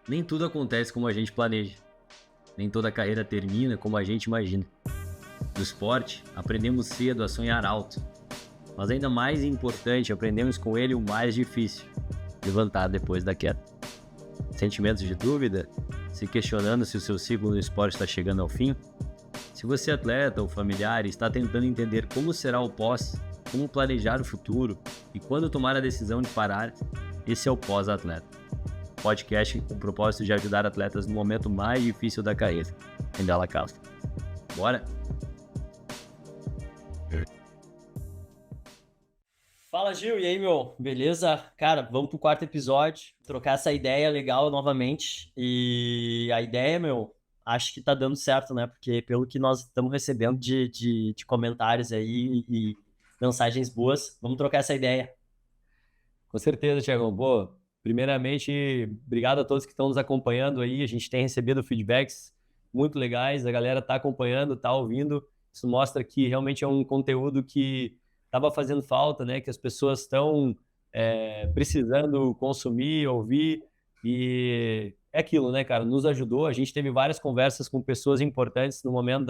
Nem tudo acontece como a gente planeja. Nem toda carreira termina como a gente imagina. No esporte, aprendemos cedo a sonhar alto. Mas ainda mais importante, aprendemos com ele o mais difícil: levantar depois da queda. Sentimentos de dúvida? Se questionando se o seu ciclo no esporte está chegando ao fim? Se você é atleta ou familiar e está tentando entender como será o pós, como planejar o futuro e quando tomar a decisão de parar, esse é o Pós-Atleta. Podcast com o propósito de ajudar atletas no momento mais difícil da carreira. Rendela Castro. Bora? Fala, Gil, e aí, meu? Beleza? Cara, vamos pro quarto episódio, trocar essa ideia legal novamente. E a ideia, meu, acho que tá dando certo, né? Porque pelo que nós estamos recebendo de comentários aí e mensagens boas, vamos trocar essa ideia. Com certeza, Thiago. Boa. Primeiramente, obrigado a todos que estão nos acompanhando aí. A gente tem recebido feedbacks muito legais, a galera está acompanhando, está ouvindo. Isso mostra que realmente é um conteúdo que estava fazendo falta, né? Que as pessoas estão precisando consumir, ouvir. E é aquilo, né, cara? Nos ajudou. A gente teve várias conversas com pessoas importantes no momento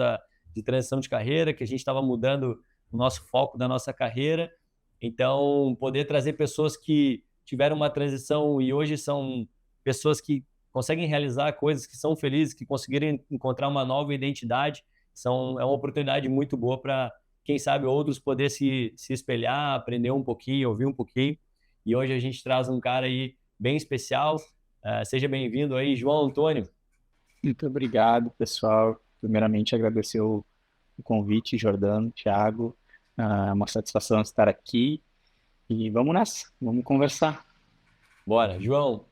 de transição de carreira, que a gente estava mudando o nosso foco da nossa carreira. Então, poder trazer pessoas que tiveram uma transição e hoje são pessoas que conseguem realizar coisas, que são felizes, que conseguiram encontrar uma nova identidade, é uma oportunidade muito boa para, quem sabe, outros poder se espelhar, aprender um pouquinho, ouvir um pouquinho. E hoje a gente traz um cara aí bem especial. Seja bem-vindo aí, João Antônio. Muito obrigado, pessoal. Primeiramente, agradecer o convite, Jordano, Thiago. É uma satisfação estar aqui. E vamos nessa, vamos conversar. Bora. João,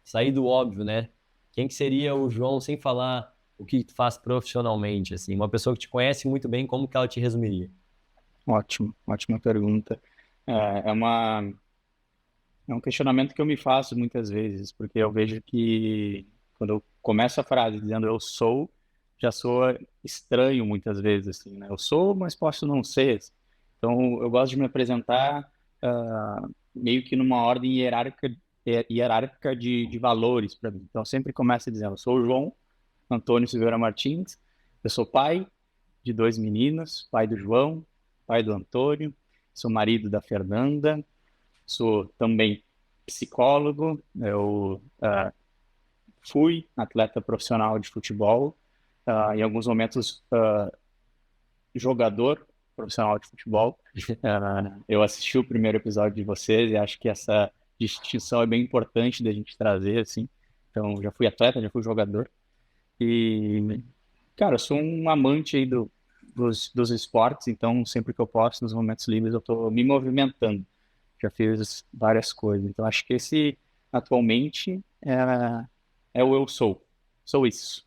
sair do óbvio, né? Quem que seria o João sem falar o que tu faz profissionalmente, assim? Uma pessoa que te conhece muito bem, como que ela te resumiria? Ótimo, ótima pergunta. É, é uma, é um questionamento que eu me faço muitas vezes, porque eu vejo que quando eu começo a frase dizendo eu sou, já soa estranho muitas vezes, assim, né? Eu sou, mas posso não ser. Então, eu gosto de me apresentar meio que numa ordem hierárquica de valores para mim. Então, eu sempre começo dizendo, eu sou o João Antônio Silveira Martins, eu sou pai de dois meninos, pai do João, pai do Antônio, sou marido da Fernanda, sou também psicólogo, eu fui atleta profissional de futebol, em alguns momentos jogador profissional de futebol. Eu assisti o primeiro episódio de vocês e acho que essa distinção é bem importante da gente trazer, assim. Então, já fui atleta, já fui jogador. E, cara, eu sou um amante aí dos esportes, então sempre que eu posso, nos momentos livres, eu estou me movimentando. Já fiz várias coisas. Então, acho que esse, atualmente, é o eu sou. Sou isso.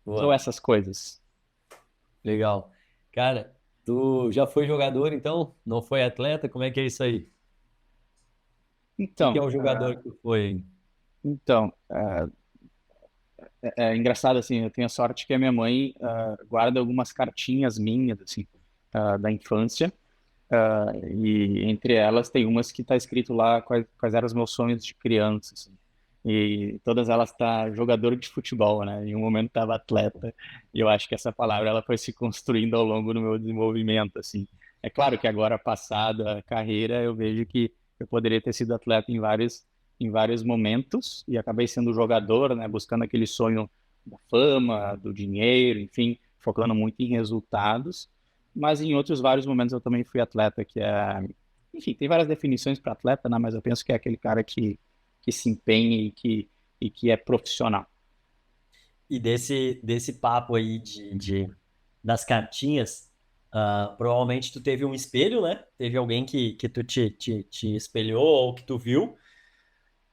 Sou Boa, essas coisas. legal. Cara, tu já foi jogador, então? Não foi atleta? Como é que é isso aí? O que é Então, o jogador que tu foi, hein? então, é engraçado, assim, eu tenho a sorte que a minha mãe guarda algumas cartinhas minhas, assim, da infância, e entre elas tem umas que tá escrito lá quais eram os meus sonhos de criança, assim. E todas elas tá jogador de futebol, né? Em um momento tava atleta, e eu acho que essa palavra ela foi se construindo ao longo do meu desenvolvimento, assim. É claro que agora, passada a carreira, eu vejo que eu poderia ter sido atleta em vários momentos, e acabei sendo jogador, né? Buscando aquele sonho da fama, do dinheiro, enfim, focando muito em resultados. Mas em outros vários momentos eu também fui atleta, enfim, tem várias definições para atleta, né? Mas eu penso que é aquele cara que se empenha e que é profissional. E desse papo aí das cartinhas, provavelmente tu teve um espelho, né? Teve alguém que tu te espelhou ou que tu viu.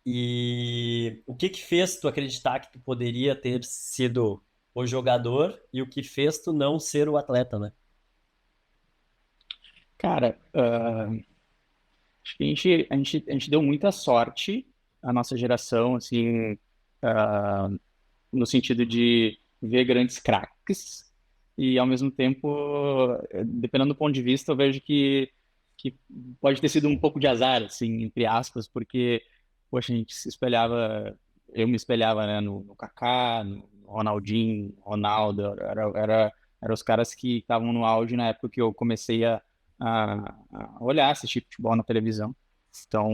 E o que que fez tu acreditar que tu poderia ter sido o jogador e o que fez tu não ser o atleta, né? Cara, acho que a gente deu muita sorte, a nossa geração, assim, ah, no sentido de ver grandes craques, e ao mesmo tempo, dependendo do ponto de vista, eu vejo que pode ter sido um pouco de azar, assim, entre aspas, porque poxa, a gente se espelhava, eu me espelhava, né, no Kaká, no Ronaldinho, Ronaldo, eram os caras que estavam no auge na época que eu comecei a olhar, assistir futebol na televisão. Então,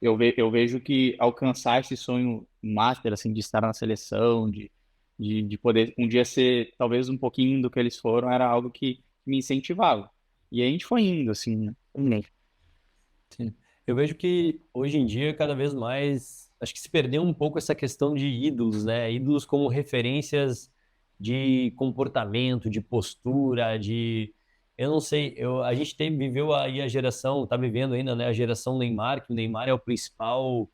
eu vejo que alcançar esse sonho master, assim, de estar na seleção, de poder um dia ser talvez um pouquinho do que eles foram, era algo que me incentivava. E a gente foi indo, assim, né? Sim. Eu vejo que hoje em dia, cada vez mais, acho que se perdeu um pouco essa questão de ídolos, né? Ídolos como referências de comportamento, de postura, de. Eu não sei, a gente viveu aí a geração, tá vivendo ainda, né? A geração Neymar, que o Neymar é o principal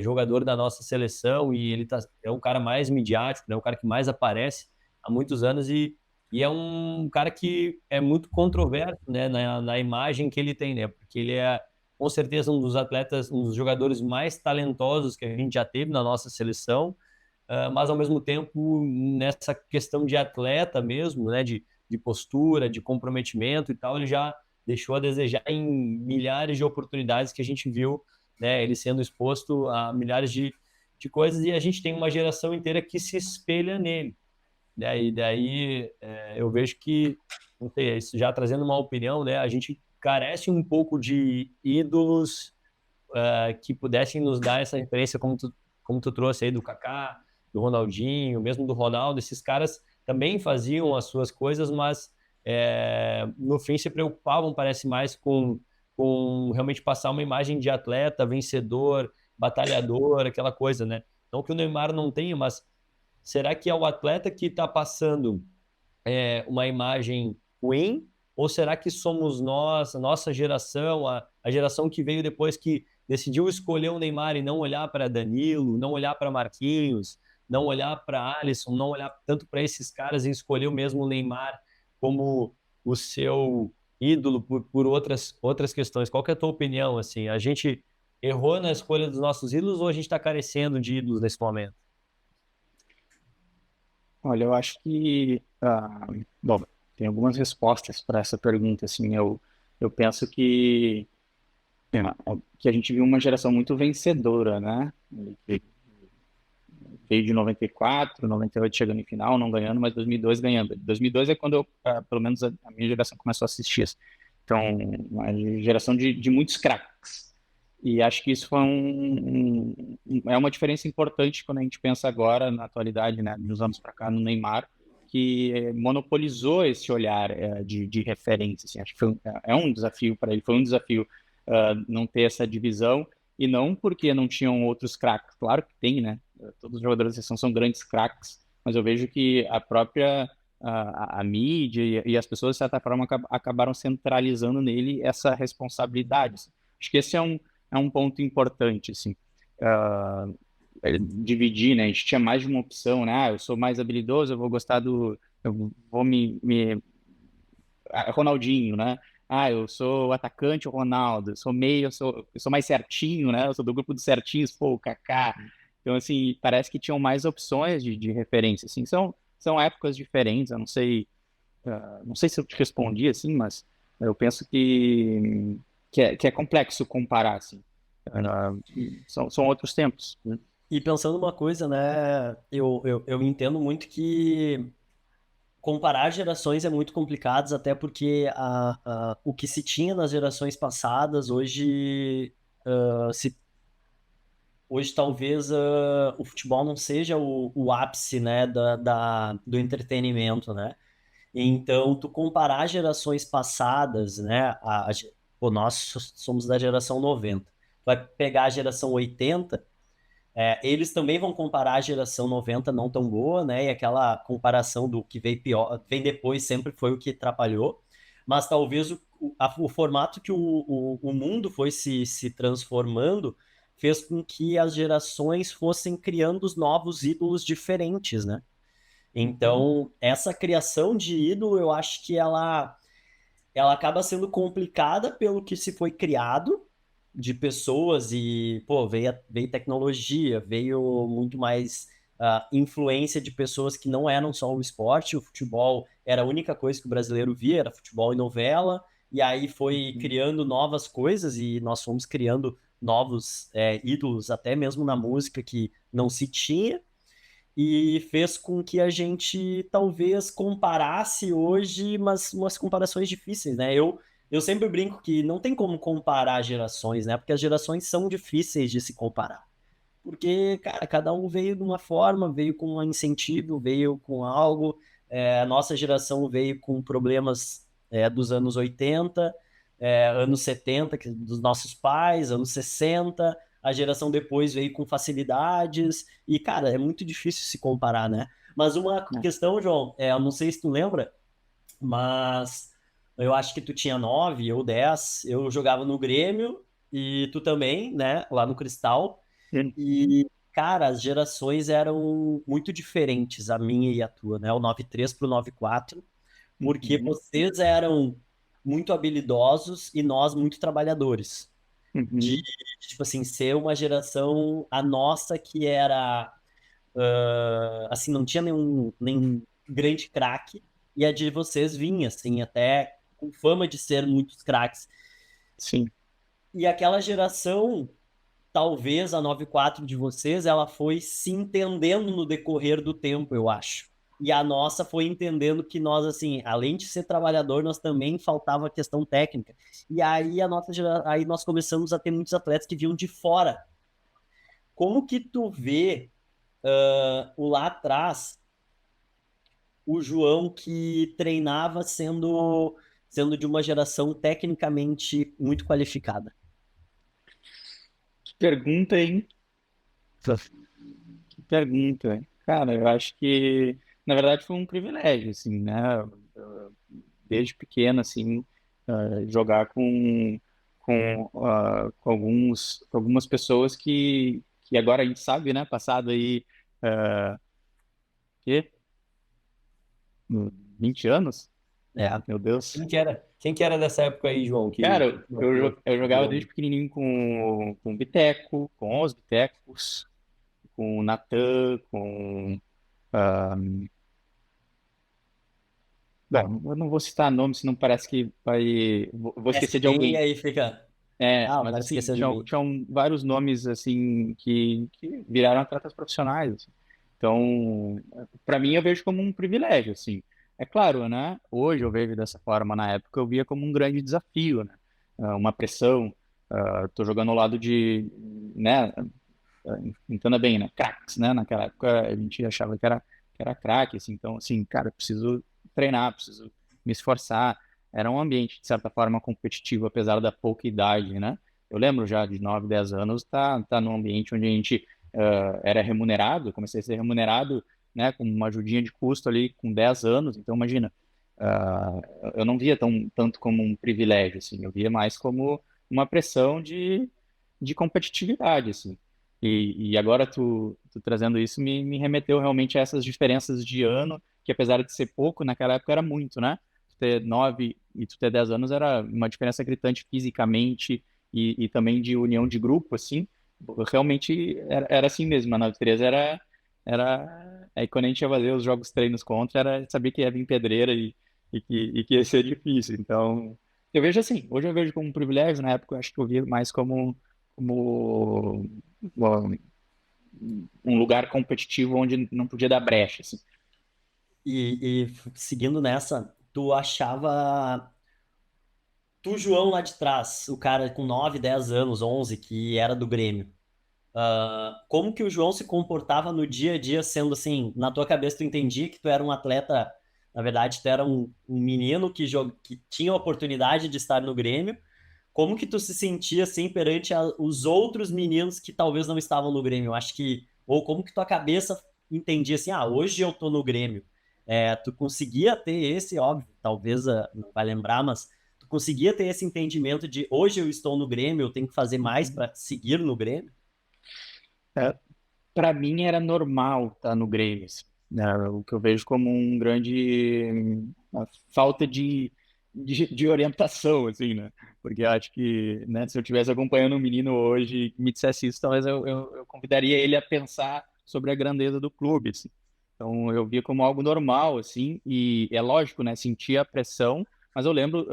jogador da nossa seleção e é o cara mais midiático, né? O cara que mais aparece há muitos anos e é um cara que é muito controverso, né, na imagem que ele tem, né? Porque ele é, com certeza, um dos atletas, um dos jogadores mais talentosos que a gente já teve na nossa seleção, mas, ao mesmo tempo, nessa questão de atleta mesmo, né, de postura, de comprometimento e tal, ele já deixou a desejar em milhares de oportunidades que a gente viu, né, ele sendo exposto a milhares de coisas e a gente tem uma geração inteira que se espelha nele. Daí eu vejo que, não sei, isso já trazendo uma opinião, né, a gente carece um pouco de ídolos que pudessem nos dar essa referência, como tu trouxe aí do Kaká, do Ronaldinho, mesmo do Ronaldo. Esses caras também faziam as suas coisas, mas no fim se preocupavam, parece mais com realmente passar uma imagem de atleta, vencedor, batalhador, aquela coisa, né? Não que o Neymar não tenha, mas será que é o atleta que está passando uma imagem ruim? Ou será que somos nós, a nossa geração, a geração que veio depois que decidiu escolher o Neymar e não olhar para Danilo, não olhar para Marquinhos, não olhar para Alisson, não olhar tanto para esses caras e escolheu mesmo o Neymar como o seu ídolo por outras questões? Qual que é a tua opinião? Assim, a gente errou na escolha dos nossos ídolos ou a gente está carecendo de ídolos nesse momento? Olha, eu acho que, bom, tem algumas respostas para essa pergunta, assim, eu penso que a gente viu uma geração muito vencedora, né? Veio de 94, 98 chegando em final, não ganhando, mas 2002 ganhando. 2002 é quando pelo menos a minha geração começou a assistir. Então, uma geração de muitos craques. E acho que isso foi é uma diferença importante quando a gente pensa agora, na atualidade, né, dos anos para cá, no Neymar, que monopolizou esse olhar de referência. Assim, acho que é um desafio para ele, foi um desafio não ter essa divisão, e não porque não tinham outros craques. Claro que tem, né? Todos os jogadores da seleção são grandes craques, mas eu vejo que a própria a mídia e as pessoas, de certa forma, acabaram centralizando nele essa responsabilidade. Assim. Acho que esse é um ponto importante, assim. Uh, Dividir, né? A gente tinha mais de uma opção, né? Eu sou mais habilidoso, eu vou gostar do... Eu vou Ronaldinho, né? Eu sou atacante, o Ronaldo. Eu sou meio, eu sou mais certinho, né? Eu sou do grupo dos certinhos, pô, o Kaká. Então, assim, parece que tinham mais opções de referência, assim. São épocas diferentes, eu não sei se eu te respondi, assim, mas eu penso que é complexo comparar, assim. São outros tempos, né? E pensando uma coisa, né? Eu entendo muito que comparar gerações é muito complicado, até porque o que se tinha nas gerações passadas, hoje talvez o futebol não seja o ápice, né, do entretenimento, né? Então, tu comparar gerações passadas, né? Pô, nós somos da geração 90. Vai pegar a geração 80, eles também vão comparar a geração 90 não tão boa, né? E aquela comparação do que veio pior, vem depois sempre foi o que atrapalhou. Mas talvez o formato que o mundo foi se transformando fez com que as gerações fossem criando os novos ídolos diferentes, né? Então, essa criação de ídolo, eu acho que ela acaba sendo complicada pelo que se foi criado de pessoas e, pô, veio tecnologia, veio muito mais influência de pessoas que não eram só o esporte, o futebol era a única coisa que o brasileiro via, era futebol e novela, e aí foi criando novas coisas e nós fomos criando novos ídolos, até mesmo na música que não se tinha, e fez com que a gente talvez comparasse hoje, mas umas comparações difíceis, né? Eu sempre brinco que não tem como comparar gerações, né? Porque as gerações são difíceis de se comparar. Porque, cara, cada um veio de uma forma, veio com um incentivo, veio com algo. A nossa geração veio com problemas dos anos 80, anos 70, dos nossos pais, anos 60. A geração depois veio com facilidades. E, cara, é muito difícil se comparar, né? Mas uma questão, João, eu não sei se tu lembra, mas eu acho que tu tinha 9 ou 10. Eu jogava no Grêmio e tu também, né? Lá no Cristal. E, cara, as gerações eram muito diferentes, a minha e a tua, né? O 93 pro 94, porque Uhum. vocês eram muito habilidosos e nós muito trabalhadores. De, Uhum. tipo assim, ser uma geração, a nossa que era, assim, não tinha nenhum grande craque, e a de vocês vinha, assim, até com fama de ser muitos craques. Sim. E aquela geração talvez a 94 de vocês, ela foi se entendendo no decorrer do tempo, eu acho. E a nossa foi entendendo que nós, assim, além de ser trabalhador, nós também faltava a questão técnica. E aí aí nós começamos a ter muitos atletas que vinham de fora. Como que tu vê o lá atrás, o João que treinava sendo de uma geração tecnicamente muito qualificada? Que pergunta, hein? Que pergunta, hein? Cara, eu acho que, na verdade, foi um privilégio, assim, né? Desde pequeno, assim, jogar com algumas pessoas que agora a gente sabe, né? Passado aí, uh, que? 20 anos? É. Meu Deus. Quem que era dessa época aí, João, Cara, eu jogava jogou? desde pequenininho com o Biteco, com os Bitecos, com o Natan, com. ah, Bom, eu não vou citar nomes, senão parece que vai. Vou esquecer de SG, alguém. aí fica. É, Ah, o mas cara assim, esqueceu de mim. tinham vários nomes assim que viraram atletas profissionais, assim. Então, para mim eu vejo como um privilégio, assim. É claro, né? Hoje eu vejo dessa forma, na época eu via como um grande desafio, né? Uma pressão. Tô jogando ao lado de, né? Entenda bem, né? Craques, né? Naquela época a gente achava que era craque, assim. Então, assim, cara, eu preciso treinar, preciso me esforçar. Era um ambiente, de certa forma, competitivo, apesar da pouca idade, né? Eu lembro já de 9, 10 anos, tá num ambiente onde a gente era remunerado, eu comecei a ser remunerado, né, com uma ajudinha de custo ali com 10 anos, então imagina, ah, eu não via tanto como um privilégio, assim, eu via mais como uma pressão de competitividade, assim. E agora tu trazendo isso me remeteu realmente a essas diferenças de ano, que apesar de ser pouco, naquela época era muito, né? Tu ter 9 e tu ter 10 anos era uma diferença gritante fisicamente e também de união de grupo, assim. Realmente era assim mesmo. A 93 era. Aí quando a gente ia fazer os jogos treinos contra, era saber que ia vir pedreira e que ia ser difícil. Então, eu vejo assim. Hoje eu vejo como um privilégio, na época eu acho que eu via mais como um lugar competitivo onde não podia dar brecha, assim. E seguindo nessa, tu achava. Tu, João, lá de trás, o cara com 9 10 anos, 11 que era do Grêmio. Como que o João se comportava no dia a dia, sendo assim, na tua cabeça tu entendia que tu era um atleta, na verdade, tu era um menino que tinha a oportunidade de estar no Grêmio. Como que tu se sentia assim perante os outros meninos que talvez não estavam no Grêmio? Eu acho que, ou como que tua cabeça entendia assim, hoje eu tô no Grêmio. Tu conseguia ter esse, óbvio, talvez não vai lembrar, mas tu conseguia ter esse entendimento de hoje eu estou no Grêmio, eu tenho que fazer mais para seguir no Grêmio? Para mim era normal estar no Grêmio, assim, né? O que eu vejo como um grande uma falta de orientação, assim, né? Porque eu acho que, né, se eu estivesse acompanhando um menino hoje que me dissesse isso, talvez eu convidaria ele a pensar sobre a grandeza do clube, assim. Então eu via como algo normal, assim, e é lógico, né? Sentia a pressão, mas eu lembro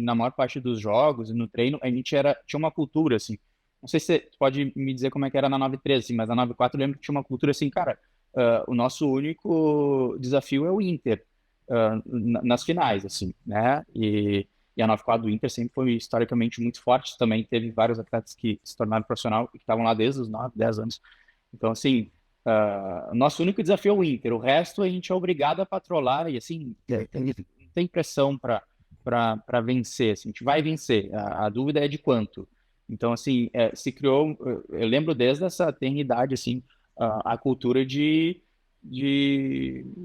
na maior parte dos jogos e no treino, a gente tinha uma cultura, assim, não sei se você pode me dizer como é que era na 9-3, assim, mas na 9-4 eu lembro que tinha uma cultura assim, cara, o nosso único desafio é o Inter, nas finais, assim, né, e a 9-4 do Inter sempre foi historicamente muito forte, também teve vários atletas que se tornaram profissional e que estavam lá desde os 9, 10 anos, então, assim, o nosso único desafio é o Inter, o resto a gente é obrigado a patrolar e, assim, não tem pressão para vencer, assim, a gente vai vencer, a dúvida é de quanto. Então, assim, se criou, eu lembro desde essa tenridade, assim, a cultura de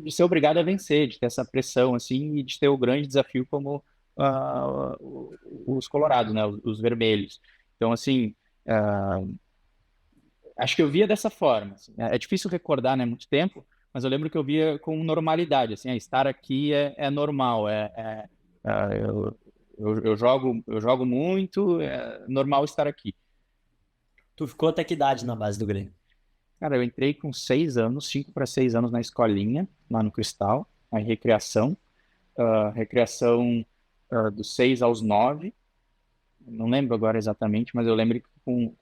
ser obrigado a vencer, de ter essa pressão, assim, e de ter o grande desafio como os colorados, né, os vermelhos. Então, assim, acho que eu via dessa forma. Assim. É difícil recordar, né, muito tempo, mas eu lembro que eu via com normalidade, assim, estar aqui é normal, eu jogo muito, é normal estar aqui. Tu ficou até que idade na base do Grêmio? Cara, eu entrei com 6 anos, 5 para 6 anos na escolinha, lá no Cristal, aí recreação dos 6 aos 9, não lembro agora exatamente, mas eu lembro que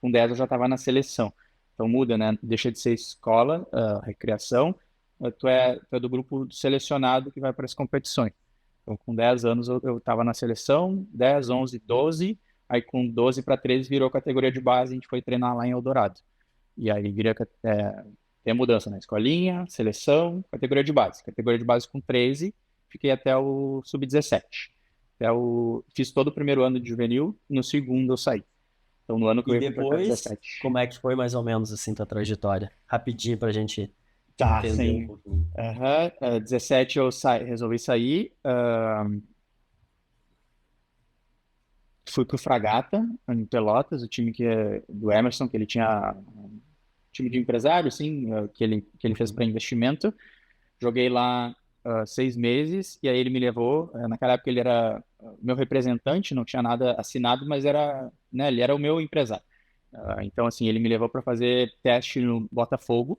com 10 eu já estava na seleção. Então muda, né? Deixa de ser escola, recreação, tu é do grupo selecionado que vai para as competições. Então com 10 anos eu estava na seleção, 10, 11, 12, aí com 12 para 13 virou categoria de base, a gente foi treinar lá em Eldorado. E aí tem a mudança na escolinha, seleção, categoria de base. Categoria de base com 13, fiquei até o sub-17. Fiz todo o primeiro ano de juvenil, no segundo eu saí. Então no ano que E eu ia completar depois, 17. como é que foi mais ou menos assim tua trajetória? Rapidinho pra gente Tá, entender um sim. pouquinho. 17 eu resolvi sair. Fui pro Fragata, em Pelotas, o time que é do Emerson, que ele tinha um time de empresário, assim, que ele fez para investimento. Joguei lá 6 meses e aí ele me levou. Naquela época ele era meu representante, não tinha nada assinado, mas era, né, ele era o meu empresário. Então, assim, ele me levou para fazer teste no Botafogo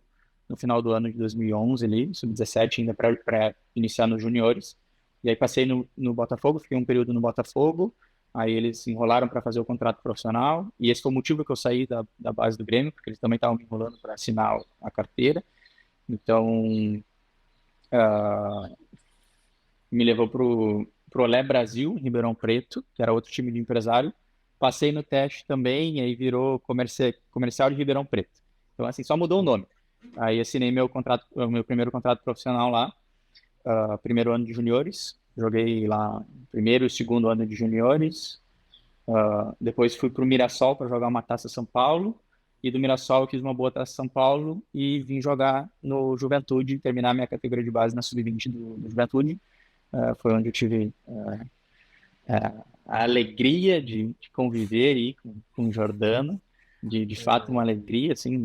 no final do ano de 2011, ali, sub-17, ainda para iniciar nos juniores. E aí passei no Botafogo, fiquei um período no Botafogo. Aí eles se enrolaram para fazer o contrato profissional. E esse foi o motivo que eu saí da base do Grêmio, porque eles também estavam me enrolando para assinar a carteira. Então, ah, me levou pro Olé Brasil, em Ribeirão Preto, que era outro time de empresário. Passei no teste também, e aí virou comercial de Ribeirão Preto. Então, assim, só mudou o nome. Aí assinei meu primeiro contrato profissional lá, primeiro ano de juniores. Joguei lá primeiro e segundo ano de juniores. Depois fui pro Mirassol para jogar uma Taça São Paulo. E do Mirassol eu fiz uma boa Taça São Paulo e vim jogar no Juventude, terminar minha categoria de base na Sub-20 do Juventude. Foi onde eu tive a alegria de conviver aí com o Jordano, de fato uma alegria, assim,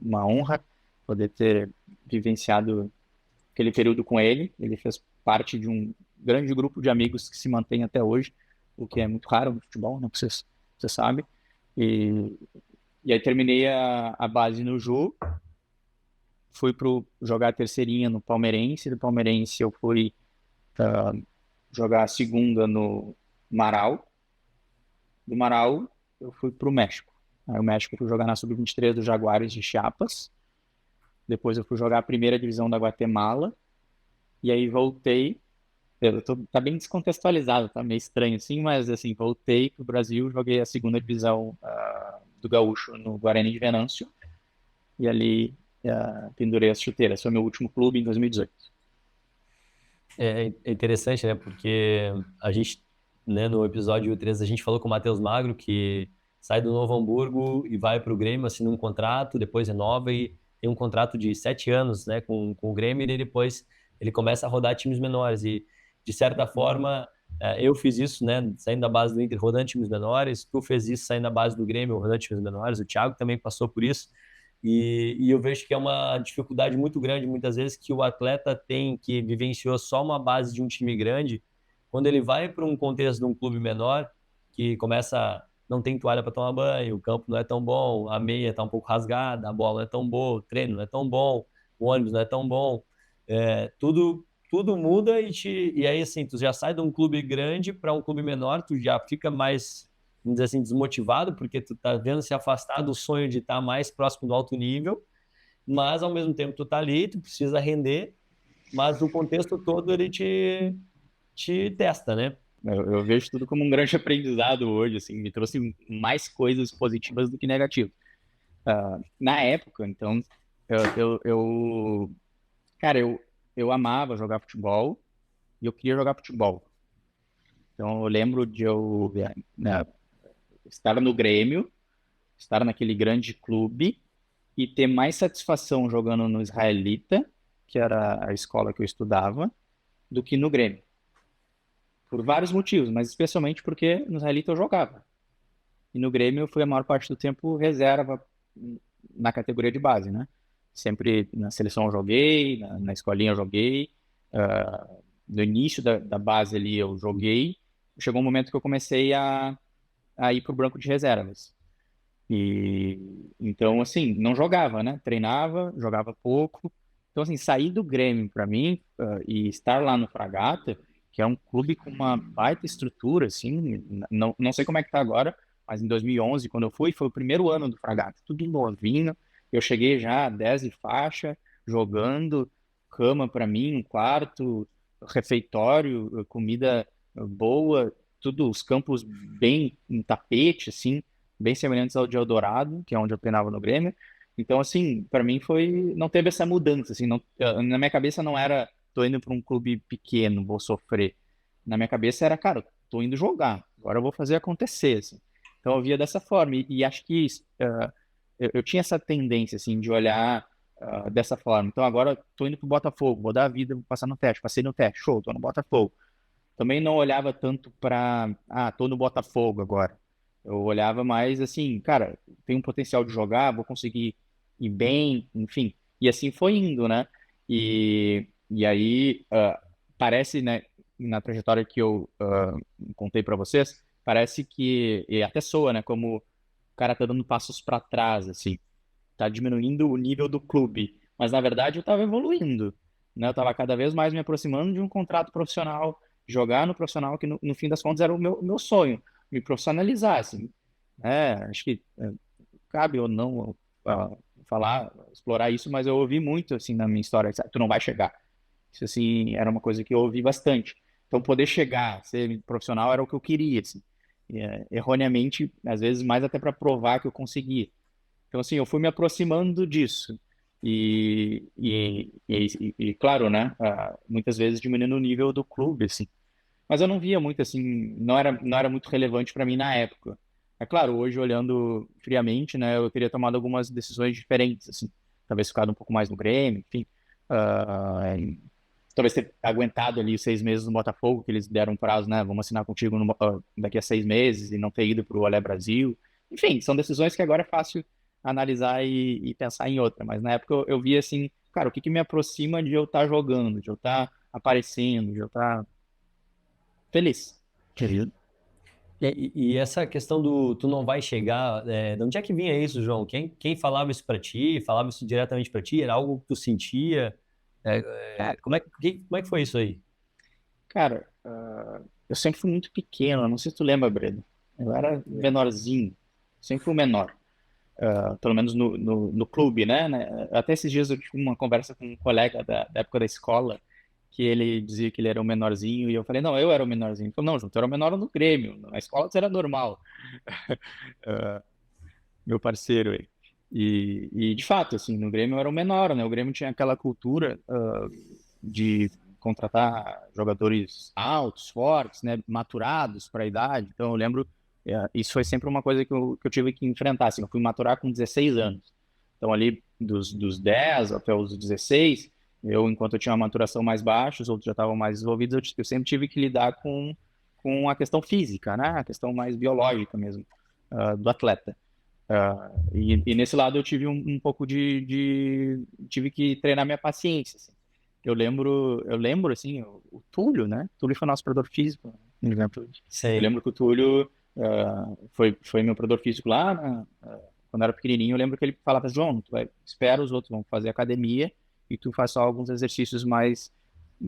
uma honra poder ter vivenciado aquele período com ele. Ele fez parte de um grande grupo de amigos que se mantém até hoje, o que é muito raro no futebol, né? Você sabe. E aí terminei a base no Ju, fui jogar a terceirinha no Palmeirense. Do Palmeirense eu fui jogar a segunda no Marau. Do Marau eu fui pro México. Aí o México eu fui jogar na Sub-23 do Jaguares de Chiapas. Depois eu fui jogar a primeira divisão da Guatemala. E aí voltei. Tá bem descontextualizado, tá meio estranho assim, mas assim, voltei pro Brasil, joguei a segunda divisão do Gaúcho no Guarani de Venâncio. E ali pendurei as chuteiras. Foi meu último clube em 2018. É interessante, né? Porque a gente, né, no episódio 3, a gente falou com o Matheus Magro, que sai do Novo Hamburgo e vai para o Grêmio, assina um contrato, depois renova e tem um contrato de 7 anos, né, com o Grêmio, e depois ele começa a rodar times menores. E, de certa forma, eu fiz isso, né, saindo da base do Inter, rodando times menores, tu fez isso saindo da base do Grêmio, rodando times menores, o Thiago também passou por isso. E eu vejo que é uma dificuldade muito grande, muitas vezes, que o atleta tem, que vivenciou só uma base de um time grande, quando ele vai para um contexto de um clube menor, que começa, não tem toalha para tomar banho, o campo não é tão bom, a meia está um pouco rasgada, a bola não é tão boa, o treino não é tão bom, o ônibus não é tão bom, tudo tudo muda e aí, assim, tu já sai de um clube grande para um clube menor, tu já fica mais, vamos dizer assim, desmotivado, porque tu tá vendo se afastar do sonho de estar mais próximo do alto nível, mas ao mesmo tempo tu tá ali, tu precisa render, mas o contexto todo ele te testa, né? Eu vejo tudo como um grande aprendizado hoje, assim, me trouxe mais coisas positivas do que negativas. Na época, então, cara, eu amava jogar futebol e eu queria jogar futebol. Então, eu lembro de né, estar no Grêmio, estar naquele grande clube e ter mais satisfação jogando no Israelita, que era a escola que eu estudava, do que no Grêmio. Por vários motivos, mas especialmente porque no Israelita eu jogava. E no Grêmio eu fui a maior parte do tempo reserva na categoria de base, né? Sempre na seleção eu joguei, na escolinha eu joguei, no início da base ali eu joguei. Chegou um momento que eu comecei a ir para o banco de reservas. E então, assim, não jogava, né? Treinava, jogava pouco. Então, assim, sair do Grêmio para mim, e estar lá no Fragata, que é um clube com uma baita estrutura, assim, não sei como é que tá agora, mas em 2011, quando eu fui, foi o primeiro ano do Fragata, tudo novinho. Eu cheguei já 10 de faixa, jogando, cama para mim, um quarto, refeitório, comida boa, tudo, os campos bem em tapete, assim, bem semelhantes ao de Eldorado, que é onde eu treinava no Grêmio. Então, assim, para mim não teve essa mudança, assim, na minha cabeça não era, tô indo para um clube pequeno, vou sofrer. Na minha cabeça era, cara, tô indo jogar, agora eu vou fazer acontecer, assim. Então eu via dessa forma, e acho que eu tinha essa tendência, assim, de olhar dessa forma. Então agora tô indo pro Botafogo, vou dar a vida, vou passar no teste, passei no teste, show, tô no Botafogo. Também não olhava tanto tô no Botafogo agora. Eu olhava mais assim, cara, tem um potencial de jogar, vou conseguir ir bem, enfim. E assim foi indo, né? E aí, parece, né, na trajetória que eu contei para vocês, parece que, e até soa, né, como o cara tá dando passos para trás, assim, tá diminuindo o nível do clube. Mas na verdade eu tava evoluindo, né? Eu tava cada vez mais me aproximando de um contrato profissional, jogar no profissional, que no fim das contas era o meu sonho, me profissionalizar, assim. Acho que cabe ou não falar, explorar isso, mas eu ouvi muito, assim, na minha história, tu não vai chegar. Isso, assim, era uma coisa que eu ouvi bastante. Então, poder chegar, ser profissional era o que eu queria, assim. Erroneamente, às vezes mais até para provar que eu conseguia. Então, assim, eu fui me aproximando disso. E claro, né? Muitas vezes diminuindo o nível do clube, assim. Mas eu não via muito, assim, não era muito relevante para mim na época. É claro, hoje, olhando friamente, né? Eu teria tomado algumas decisões diferentes, assim. Talvez ficado um pouco mais no Grêmio, enfim. Talvez ter aguentado ali os 6 meses no Botafogo, que eles deram um prazo, né? Vamos assinar contigo daqui a 6 meses e não ter ido para o Olé Brasil. Enfim, são decisões que agora é fácil analisar e pensar em outra. Mas na época eu via assim, cara, o que me aproxima de eu estar jogando, de eu estar aparecendo, de eu estar feliz. Querido. E essa questão do tu não vai chegar, de onde é que vinha isso, João? Quem falava isso para ti? Falava isso diretamente para ti? Era algo que tu sentia? Como é que foi isso aí? Cara, eu sempre fui muito pequeno, eu não sei se tu lembra, Breno. Eu era menorzinho, sempre fui o menor. Pelo menos no clube, né? Até esses dias eu tive uma conversa com um colega da época da escola, que ele dizia que ele era o menorzinho, e eu falei, não, eu era o menorzinho. Ele falou, não, João, tu era o menor no Grêmio, na escola tu era normal. Meu parceiro aí. E de fato, assim, no Grêmio eu era o menor, né? O Grêmio tinha aquela cultura de contratar jogadores altos, fortes, né? Maturados para a idade. Então eu lembro, isso foi sempre uma coisa que eu tive que enfrentar. Assim, eu fui maturar com 16 anos. Então ali dos 10 até os 16, enquanto eu tinha uma maturação mais baixa, os outros já estavam mais desenvolvidos, eu sempre tive que lidar com a questão física, né? A questão mais biológica mesmo, do atleta. E nesse lado eu tive um pouco tive que treinar minha paciência, assim. Eu lembro assim, o Túlio, né? O Túlio foi nosso preparador físico no Juventude. Eu Sei. lembro que o Túlio foi meu preparador físico lá, né? Quando eu era pequenininho. Eu lembro que ele falava, João, espera os outros vão fazer academia e tu faz só alguns exercícios mais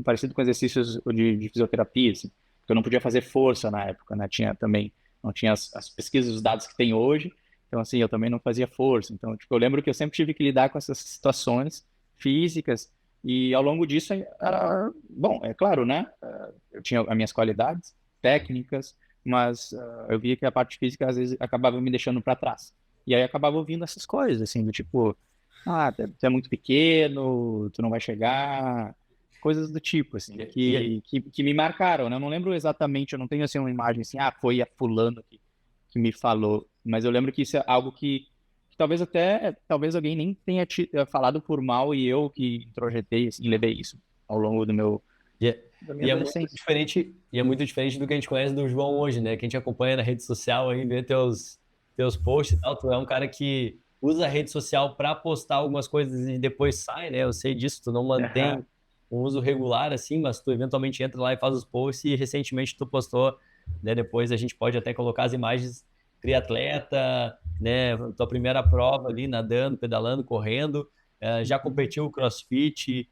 parecido com exercícios de fisioterapia, assim, porque eu não podia fazer força na época, né? Tinha também, não tinha as pesquisas, os dados que tem hoje, então assim, eu também não fazia força. Então, tipo, eu lembro que eu sempre tive que lidar com essas situações físicas e ao longo disso, era, bom, é claro, né? Eu tinha as minhas qualidades técnicas, mas eu via que a parte física às vezes acabava me deixando para trás. E aí acabava ouvindo essas coisas, assim, do tipo, tu é muito pequeno, tu não vai chegar, coisas do tipo, assim, que me marcaram, né? Eu não lembro exatamente, eu não tenho, assim, uma imagem assim, foi a fulano que me falou, mas eu lembro que isso é algo que talvez alguém nem tenha falado por mal e eu que introjetei, assim, levei isso ao longo E é, da minha e é muito adolescência. diferente, e é muito diferente do que a gente conhece do João hoje, né? Que a gente acompanha na rede social aí, vê teus posts e tal. Tu é um cara que usa a rede social para postar algumas coisas e depois sai, né? Eu sei disso, tu não Aham. mantém um uso regular assim, mas tu eventualmente entra lá e faz os posts e recentemente tu postou, né? Depois a gente pode até colocar as imagens triatleta, né? Tua primeira prova ali, nadando, pedalando, correndo, já competiu CrossFit,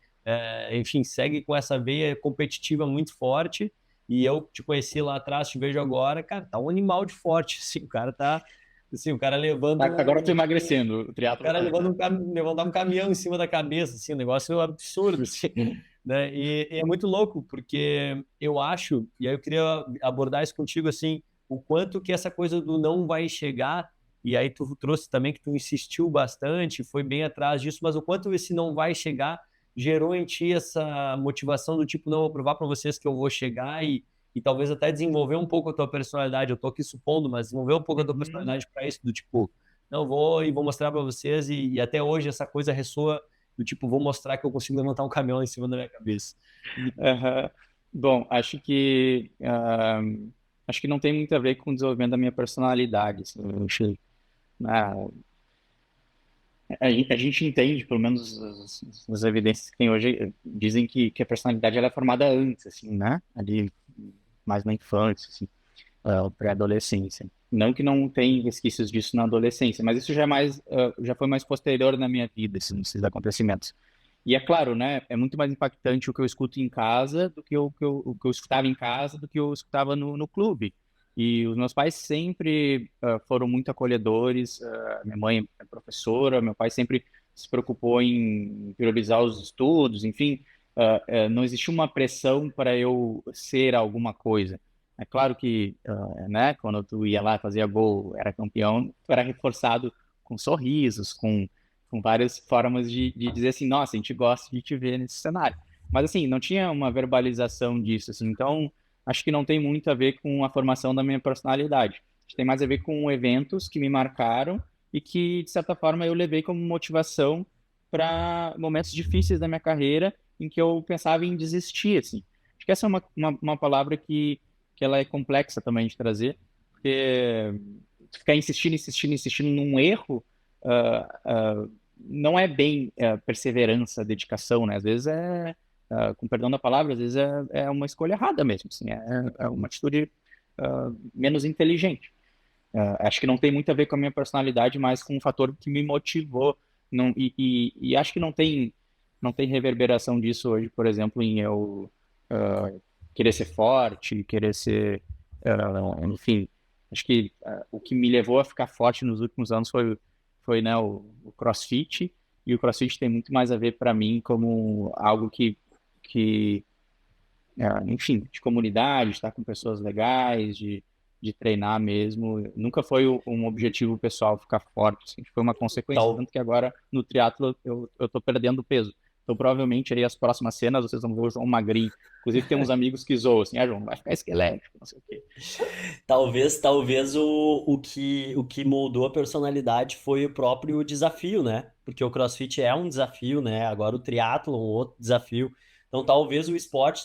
enfim, segue com essa veia competitiva muito forte. E eu te conheci lá atrás, te vejo agora, cara, tá um animal de forte, assim, o cara tá, assim, o cara Agora eu tô emagrecendo, o o triatlo. cara levando um caminhão em cima da cabeça, assim, um negócio absurdo, assim, né? E é muito louco, porque eu acho, e aí eu queria abordar isso contigo, assim, o quanto que essa coisa do não vai chegar, e aí tu trouxe também que tu insistiu bastante, foi bem atrás disso, mas o quanto esse não vai chegar gerou em ti essa motivação do tipo, não, vou provar para vocês que eu vou chegar e talvez até desenvolver um pouco a tua personalidade, eu tô aqui supondo, mas desenvolver um pouco a tua Uhum. personalidade para isso, do tipo, não vou e vou mostrar para vocês e até hoje essa coisa ressoa do tipo, vou mostrar que eu consigo levantar um caminhão em cima da minha cabeça. Aham. Bom, acho que não tem muito a ver com o desenvolvimento da minha personalidade, assim, eu acho, ah, a gente entende, pelo menos as evidências que tem hoje, dizem que a personalidade ela é formada antes, assim, né? Ali, mais na infância, assim, pré-adolescência. Não que não tem resquícios disso na adolescência, mas isso já foi mais posterior na minha vida, esses acontecimentos. E é claro, né? É muito mais impactante o que eu escuto em casa do que o que eu escutava em casa do que eu escutava no clube. E os meus pais sempre foram muito acolhedores. Minha mãe é professora, meu pai sempre se preocupou em priorizar os estudos, enfim, não existia uma pressão para eu ser alguma coisa. É claro que, né, quando tu ia lá, fazia gol, era campeão, tu era reforçado com sorrisos, com várias formas de dizer assim, nossa, a gente gosta de te ver nesse cenário. Mas assim, não tinha uma verbalização disso, assim, então acho que não tem muito a ver com a formação da minha personalidade. Acho que tem mais a ver com eventos que me marcaram e que, de certa forma, eu levei como motivação para momentos difíceis da minha carreira em que eu pensava em desistir, assim. Acho que essa é uma palavra que ela é complexa também de trazer, porque ficar insistindo, insistindo, insistindo num erro não é bem perseverança, dedicação, né? Às vezes com perdão da palavra, às vezes é uma escolha errada mesmo, assim, é uma atitude menos inteligente. Acho que não tem muito a ver com a minha personalidade, mas com um fator que me motivou. Não, e acho que não tem reverberação disso hoje, por exemplo, em eu querer ser forte, querer ser, enfim, acho que o que me levou a ficar forte nos últimos anos foi né, o CrossFit, e o CrossFit tem muito mais a ver para mim como algo que enfim, de comunidade, estar com pessoas legais, de treinar mesmo. Nunca foi um objetivo pessoal ficar forte, assim, foi uma consequência, Tal, tanto que agora no triatlo eu tô perdendo peso. Então provavelmente aí as próximas cenas vocês vão ver o João magrinho. Inclusive tem uns amigos que zoam assim, João, vai ficar esquelético, não sei o quê. Talvez o que moldou a personalidade foi o próprio desafio, né? Porque o CrossFit é um desafio, né? Agora o triatlo é um outro desafio. Então talvez o esporte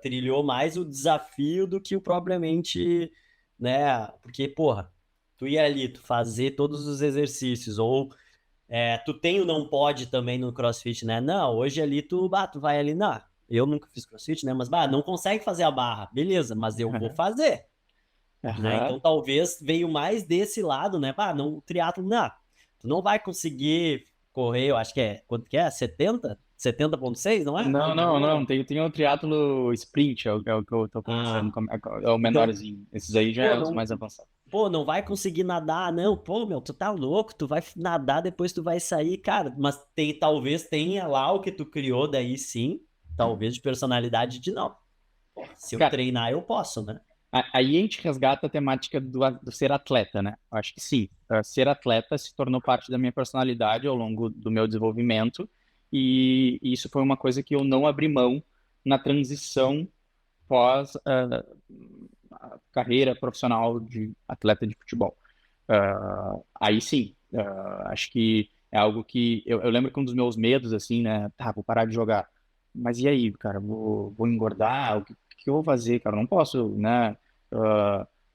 trilhou mais o desafio do que o propriamente, né? Porque, porra, tu ir ali, tu fazer todos os exercícios, ou tu tem o não pode também no CrossFit, né? Não, hoje ali tu vai ali, não. Eu nunca fiz CrossFit, né? Mas, não consegue fazer a barra. Beleza, mas eu vou fazer, né? Aham. Então talvez veio mais desse lado, né? Não, o triatlo, não, tu não vai conseguir correr, eu acho que quanto que é? 70? 70,6, não é? Não. Tem o triatlo sprint, é o que eu tô Ah, pensando. É o então, menorzinho. Esses aí já pô, é os não, mais avançados. pô, não vai conseguir nadar, não. Pô, meu, tu tá louco, tu vai nadar, depois tu vai sair, cara. Mas talvez tenha lá o que tu criou daí sim, talvez de personalidade de não. Pô, se eu Cara, treinar, eu posso, né? aí a gente resgata a temática do ser atleta, né? Eu acho que sim. Ser atleta se tornou parte da minha personalidade ao longo do meu desenvolvimento, e isso foi uma coisa que eu não abri mão na transição pós a carreira profissional de atleta de futebol. Aí sim, acho que é algo que eu lembro que um dos meus medos, assim, né? Tá, vou parar de jogar. Mas e aí, cara? Vou engordar? O que eu vou fazer, cara? Eu não posso, né?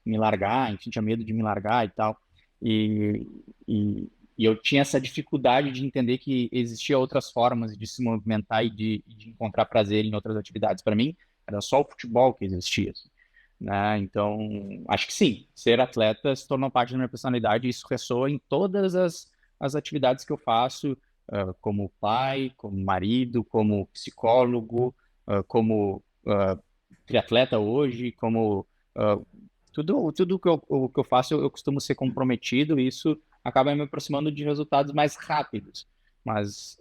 Me largar, enfim, tinha medo de me largar e tal. E, e eu tinha essa dificuldade de entender que existia outras formas de se movimentar e de encontrar prazer em outras atividades. Para mim, era só o futebol que existia, assim, né? Então, acho que sim, ser atleta se tornou parte da minha personalidade e isso ressoa em todas as atividades que eu faço, como pai, como marido, como psicólogo, como triatleta hoje, como tudo que eu faço, eu costumo ser comprometido e isso acaba me aproximando de resultados mais rápidos. Mas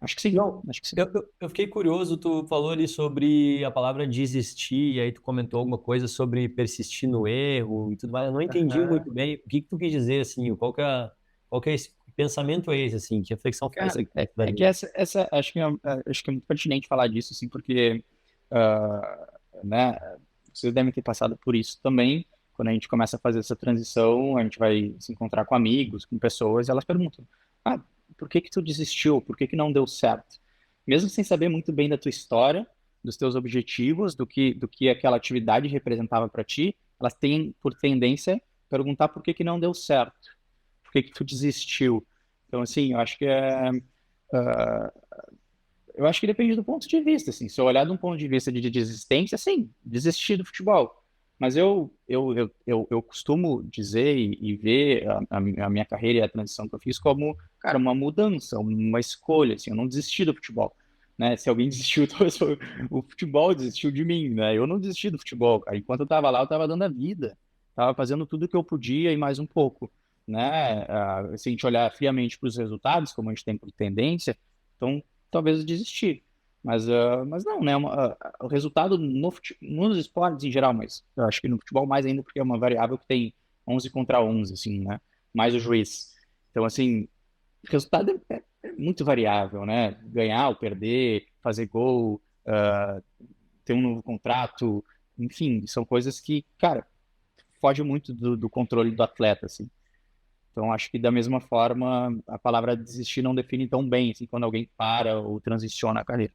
acho que sim, Não, acho que sim. eu fiquei curioso, tu falou ali sobre a palavra desistir, e aí tu comentou alguma coisa sobre persistir no erro e tudo mais. Eu não entendi Aham. muito bem o que que tu quis dizer, assim, qual que é esse que pensamento é esse, assim, que reflexão foi essa Cara, que tu é que daria? essa acho que é muito pertinente falar disso, assim, porque, né, vocês devem ter passado por isso também. Quando a gente começa a fazer essa transição, a gente vai se encontrar com amigos, com pessoas, e elas perguntam: ah, por que que tu desistiu? Por que que não deu certo? Mesmo sem saber muito bem da tua história, dos teus objetivos, do que aquela atividade representava para ti, elas têm por tendência perguntar por que que não deu certo, por que que tu desistiu. Então, assim, ah, eu acho que depende do ponto de vista, assim. Se eu olhar de um ponto de vista de desistência, sim, desistir do futebol. Mas eu costumo dizer e ver a minha carreira e a transição que eu fiz como, cara, uma mudança, uma escolha, assim. Eu não desisti do futebol, né? Se alguém desistiu, talvez foi o futebol desistiu de mim, né? Eu não desisti do futebol, cara. Enquanto eu tava lá, eu tava dando a vida. Tava fazendo tudo que eu podia e mais um pouco, né? Se a gente olhar friamente para os resultados, como a gente tem por tendência, então talvez eu desistir. Mas não, né? O resultado nos esportes em geral, mas eu acho que no futebol mais ainda, porque é uma variável que tem 11 contra 11, assim, né? Mais o juiz. Então, assim, o resultado é muito variável, né? Ganhar ou perder, fazer gol, ter um novo contrato, enfim, são coisas que, cara, foge muito do controle do atleta, assim. Então, acho que da mesma forma, a palavra desistir não define tão bem, assim, quando alguém para ou transiciona a carreira.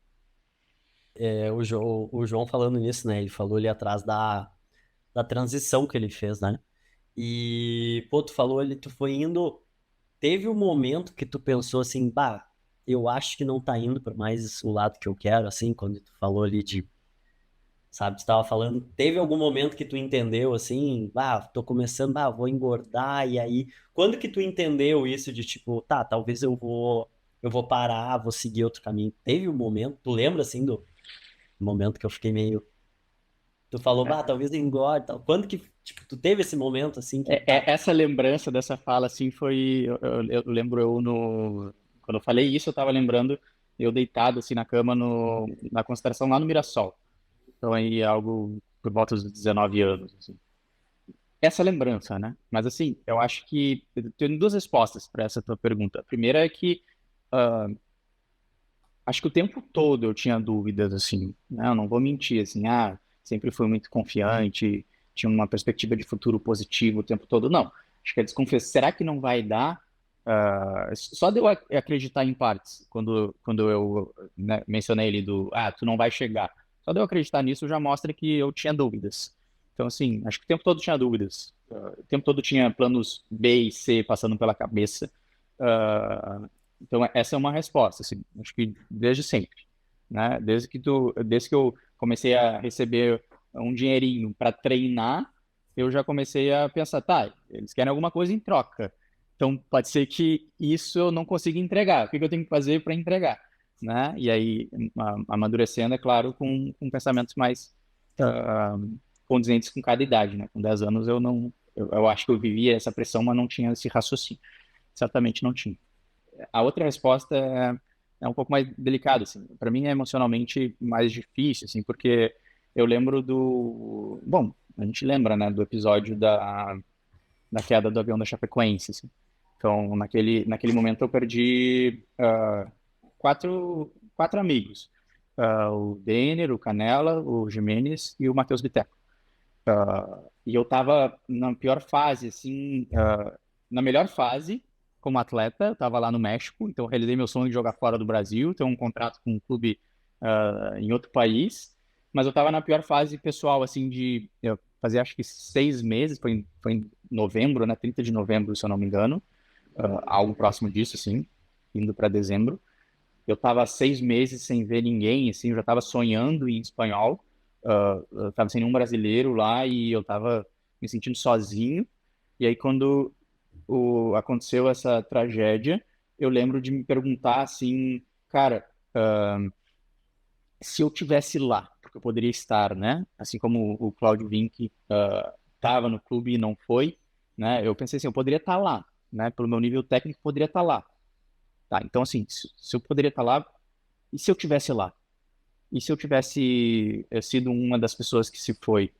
O João falando nisso, né? Ele falou ali atrás da transição que ele fez, né? E, pô, tu falou ali, tu foi indo. Teve um momento que tu pensou assim, bah, eu acho que não tá indo para mais o lado que eu quero, assim, quando tu falou ali de, sabe, tu tava falando, teve algum momento que tu entendeu assim, bah, tô começando, bah, vou engordar, e aí, quando que tu entendeu isso de tipo, tá, talvez eu vou parar, vou seguir outro caminho? Teve um momento, tu lembra assim do momento que eu fiquei meio, tu falou, bah, talvez eu engorde, tal. Quando que, tipo, tu teve esse momento assim que, tá, Essa lembrança dessa fala, assim, foi. Eu lembro quando eu falei isso, eu tava lembrando eu deitado, assim, na cama, na concentração lá no Mirassol. Então, aí, algo por volta dos 19 anos, assim. Essa lembrança, né? Mas, assim, eu acho que. Eu tenho duas respostas para essa tua pergunta. A primeira é que. ah, Acho que o tempo todo eu tinha dúvidas, assim, né? Eu não vou mentir, assim, sempre fui muito confiante, tinha uma perspectiva de futuro positivo o tempo todo. Não, acho que a desconfiança, será que não vai dar? Só de eu acreditar em partes, quando eu, né, mencionei ele tu não vai chegar. Só de eu acreditar nisso já mostra que eu tinha dúvidas. Então, assim, acho que o tempo todo tinha dúvidas. O tempo todo tinha planos B e C passando pela cabeça. Ah, então, essa é uma resposta, assim, acho que desde sempre, né? Desde que eu comecei a receber um dinheirinho para treinar, eu já comecei a pensar, tá, eles querem alguma coisa em troca. Então, pode ser que isso eu não consiga entregar. O que eu tenho que fazer para entregar? Né? E aí, amadurecendo, é claro, com pensamentos mais ah, condizentes com cada idade, né? Com 10 anos eu não... Eu acho que eu vivia essa pressão, mas não tinha esse raciocínio. Certamente não tinha. A outra resposta é um pouco mais delicada, assim. Para mim é emocionalmente mais difícil, assim, porque eu lembro do... Bom, a gente lembra, né, do episódio da queda do avião da Chapecoense, assim. Então, naquele momento eu perdi quatro amigos. O Denner, o Canela, o Jimenez e o Matheus Bittencourt. E eu estava na pior fase, assim, na melhor fase como atleta, eu estava lá no México, então eu realizei meu sonho de jogar fora do Brasil, ter um contrato com um clube em outro país, mas eu estava na pior fase pessoal, assim, de eu fazer acho que 6 meses, foi em novembro, né, 30 de novembro, se eu não me engano, algo próximo disso, assim, indo para dezembro. Eu estava 6 meses sem ver ninguém, assim, eu já estava sonhando em espanhol, eu estava sem nenhum brasileiro lá e eu estava me sentindo sozinho. E aí, quando aconteceu essa tragédia, eu lembro de me perguntar assim, cara, se eu tivesse lá, porque eu poderia estar, né? Assim como o Cláudio Vinck estava no clube e não foi, né? Eu pensei assim, eu poderia estar lá, né? Pelo meu nível técnico, poderia estar lá. Tá, então assim, se eu poderia estar lá, e se eu tivesse lá? E se eu tivesse sido uma das pessoas que se foi?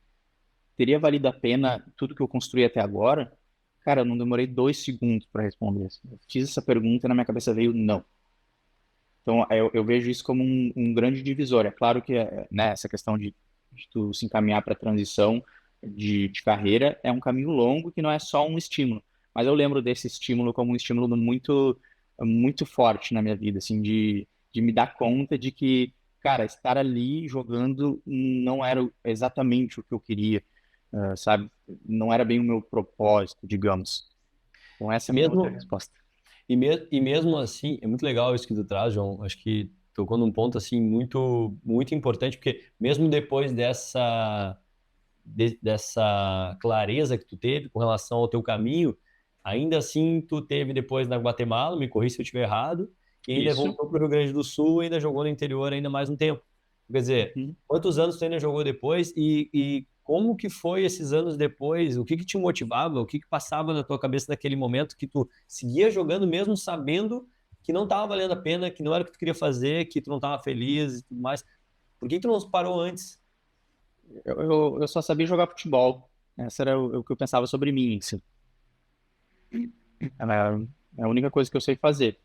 Teria valido a pena tudo que eu construí até agora? Cara, eu não demorei 2 segundos para responder. Eu fiz essa pergunta e na minha cabeça veio não. Então, eu vejo isso como um grande divisor. É claro que né, essa questão de tu se encaminhar para a transição de carreira é um caminho longo que não é só um estímulo. Mas eu lembro desse estímulo como um estímulo muito, muito forte na minha vida, assim, de me dar conta de que, cara, estar ali jogando não era exatamente o que eu queria, sabe? Não era bem o meu propósito, digamos. Então, essa E é a minha outra mesmo, resposta. e mesmo assim, é muito legal isso que tu traz, João. Acho que tocou num ponto assim muito muito importante, porque mesmo depois dessa clareza que tu teve com relação ao teu caminho, ainda assim tu teve depois na Guatemala, me corri se eu estiver errado, e ainda Isso. voltou para o Rio Grande do Sul e ainda jogou no interior ainda mais um tempo. Quer dizer, Uhum. quantos anos tu ainda jogou depois e como que foi esses anos depois? O que que te motivava? O que que passava na tua cabeça naquele momento que tu seguia jogando mesmo sabendo que não estava valendo a pena, que não era o que tu queria fazer, que tu não estava feliz e tudo mais? Por que que tu não parou antes? Eu só sabia jogar futebol. Essa era o que eu pensava sobre mim, assim. Era a única coisa que eu sei fazer.